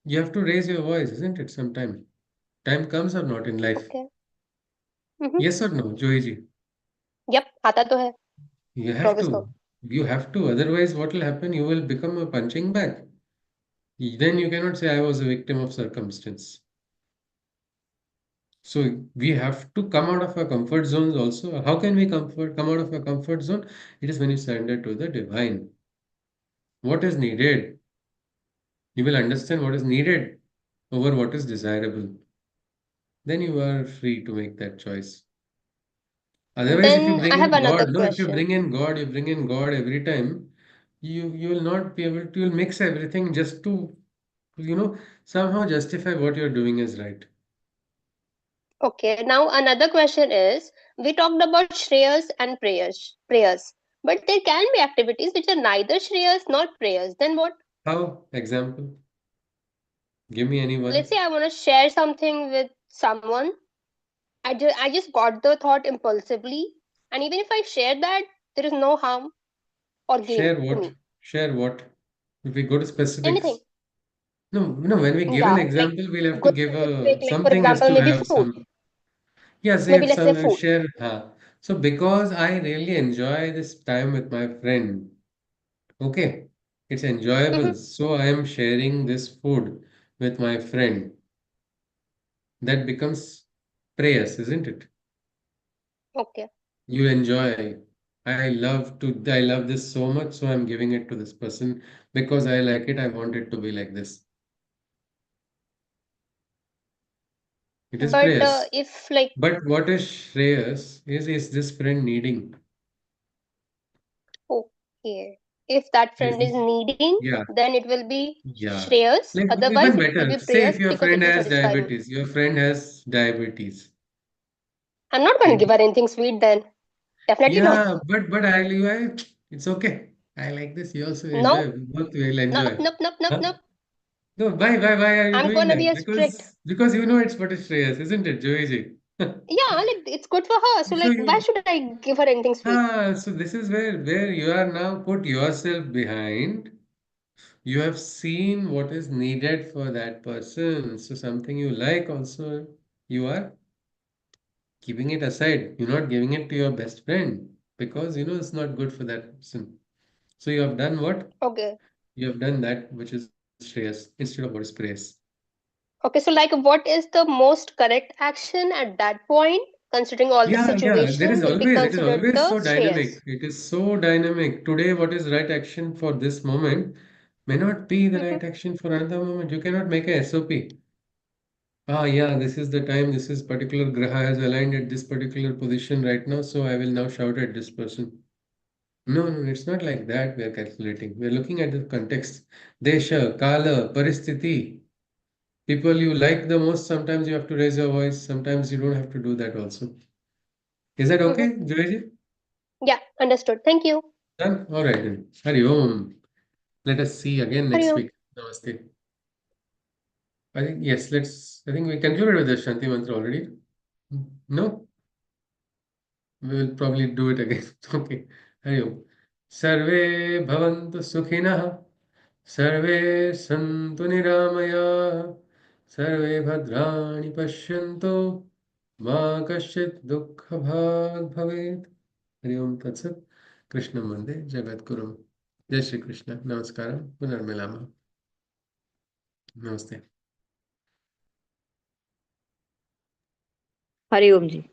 you have to raise your voice, isn't it? Sometime time comes or not in life. Okay. Mm-hmm. Yes or no, Joiji? Yep, आता तो है. You It have always comes. to. You have to. Otherwise, what will happen? You will become a punching bag. Then you cannot say I was a victim of circumstance. So we have to come out of our comfort zones also. How can we come out of our comfort zone? It is when you surrender to the divine. What is needed? You will understand what is needed over what is desirable. Then you are free to make that choice. Otherwise, if you Then bring I have in another God, no, if question. you bring in God every time, you will not be able to, you'll mix everything just to, somehow justify what you're doing is right. Okay, now another question is, we talked about shreyas and prayers, but there can be activities which are neither shreyas nor prayers. Then what? How? Example? Give me Let's anyone. say I want to share something with someone. I just got the thought impulsively, and even if I share that, there is no harm or gain Share to what? me. Share what? If we go to Anything. specifics. No, when we give Yeah, an like example, we'll have to good give specific, a like for something has example, to maybe have food. some. Yeah, say Maybe if let's say some food. share. So because I really enjoy this time with my friend, okay, it's Mm-hmm. enjoyable. So I am sharing this food with my friend. That becomes prayers, isn't it? Okay. You enjoy. I love this so much, so I'm giving it to this person because I like it. I want it to be like this. It is But prayers. if like But what is Shreyas is this friend needing? okay, if that Is friend is this, needing, yeah, then it will be yeah. shreyas. Like Otherwise, even it will better. be Say if prayers your because it friend will has satisfy me. diabetes, your friend has diabetes. I'm not going to give her anything sweet then. Definitely no. Yeah, but it's okay. I like this. You also No, enjoy. We both will nope, enjoy. nope, nope, nope, Huh? nope. No, why are you I'm doing gonna be that? a strict. Because you know it's what is Shreyas, isn't it, Joey? Yeah, like it's good for her. So So like, why you should I give her anything sweet? so this is where you are now put yourself behind. You have seen what is needed for that person. So something you like also, you are keeping it aside. You're not giving it to your best friend because you know it's not good for that person. So you have done what? Okay. You have done that which is Shreyas instead of what is Prayas. Okay. So like, what is the most correct action at that point, considering all the Yeah, there situation, is will be always, it is considered always the so dynamic. shreyas. It is so dynamic. Today, what is right action for this moment may not be the Mhm. right action for another moment. You cannot make a SOP. Yeah, this is the time, this is particular graha has aligned at this particular position right now, so I will now shout at this person. No, it's not like that we are calculating. We are looking at the context. Desha, Kala, Paristiti. People you like the most, sometimes you have to raise your voice, sometimes you don't have to do that also. Is that Mhm. okay, Joyji? Yeah, understood. Thank you. Done? All right then. Hari Om. Let us see again Hari next Om. week. Namaste. I think, yes, I think we concluded with the Shanti Mantra already. No? We will probably do it again. Okay. Hari Om. Sarve bhavantu sukhinah. Sarve santu niramaya. Sarve bhadrani pashyantu. Ma kaschit dukkha bhag bhavet. Hari Om Tatsat. Krishna Mande Jagat Gurum. Jai Shri Krishna. Namaskaram. Punarmilama. Namaste. Hariom ji.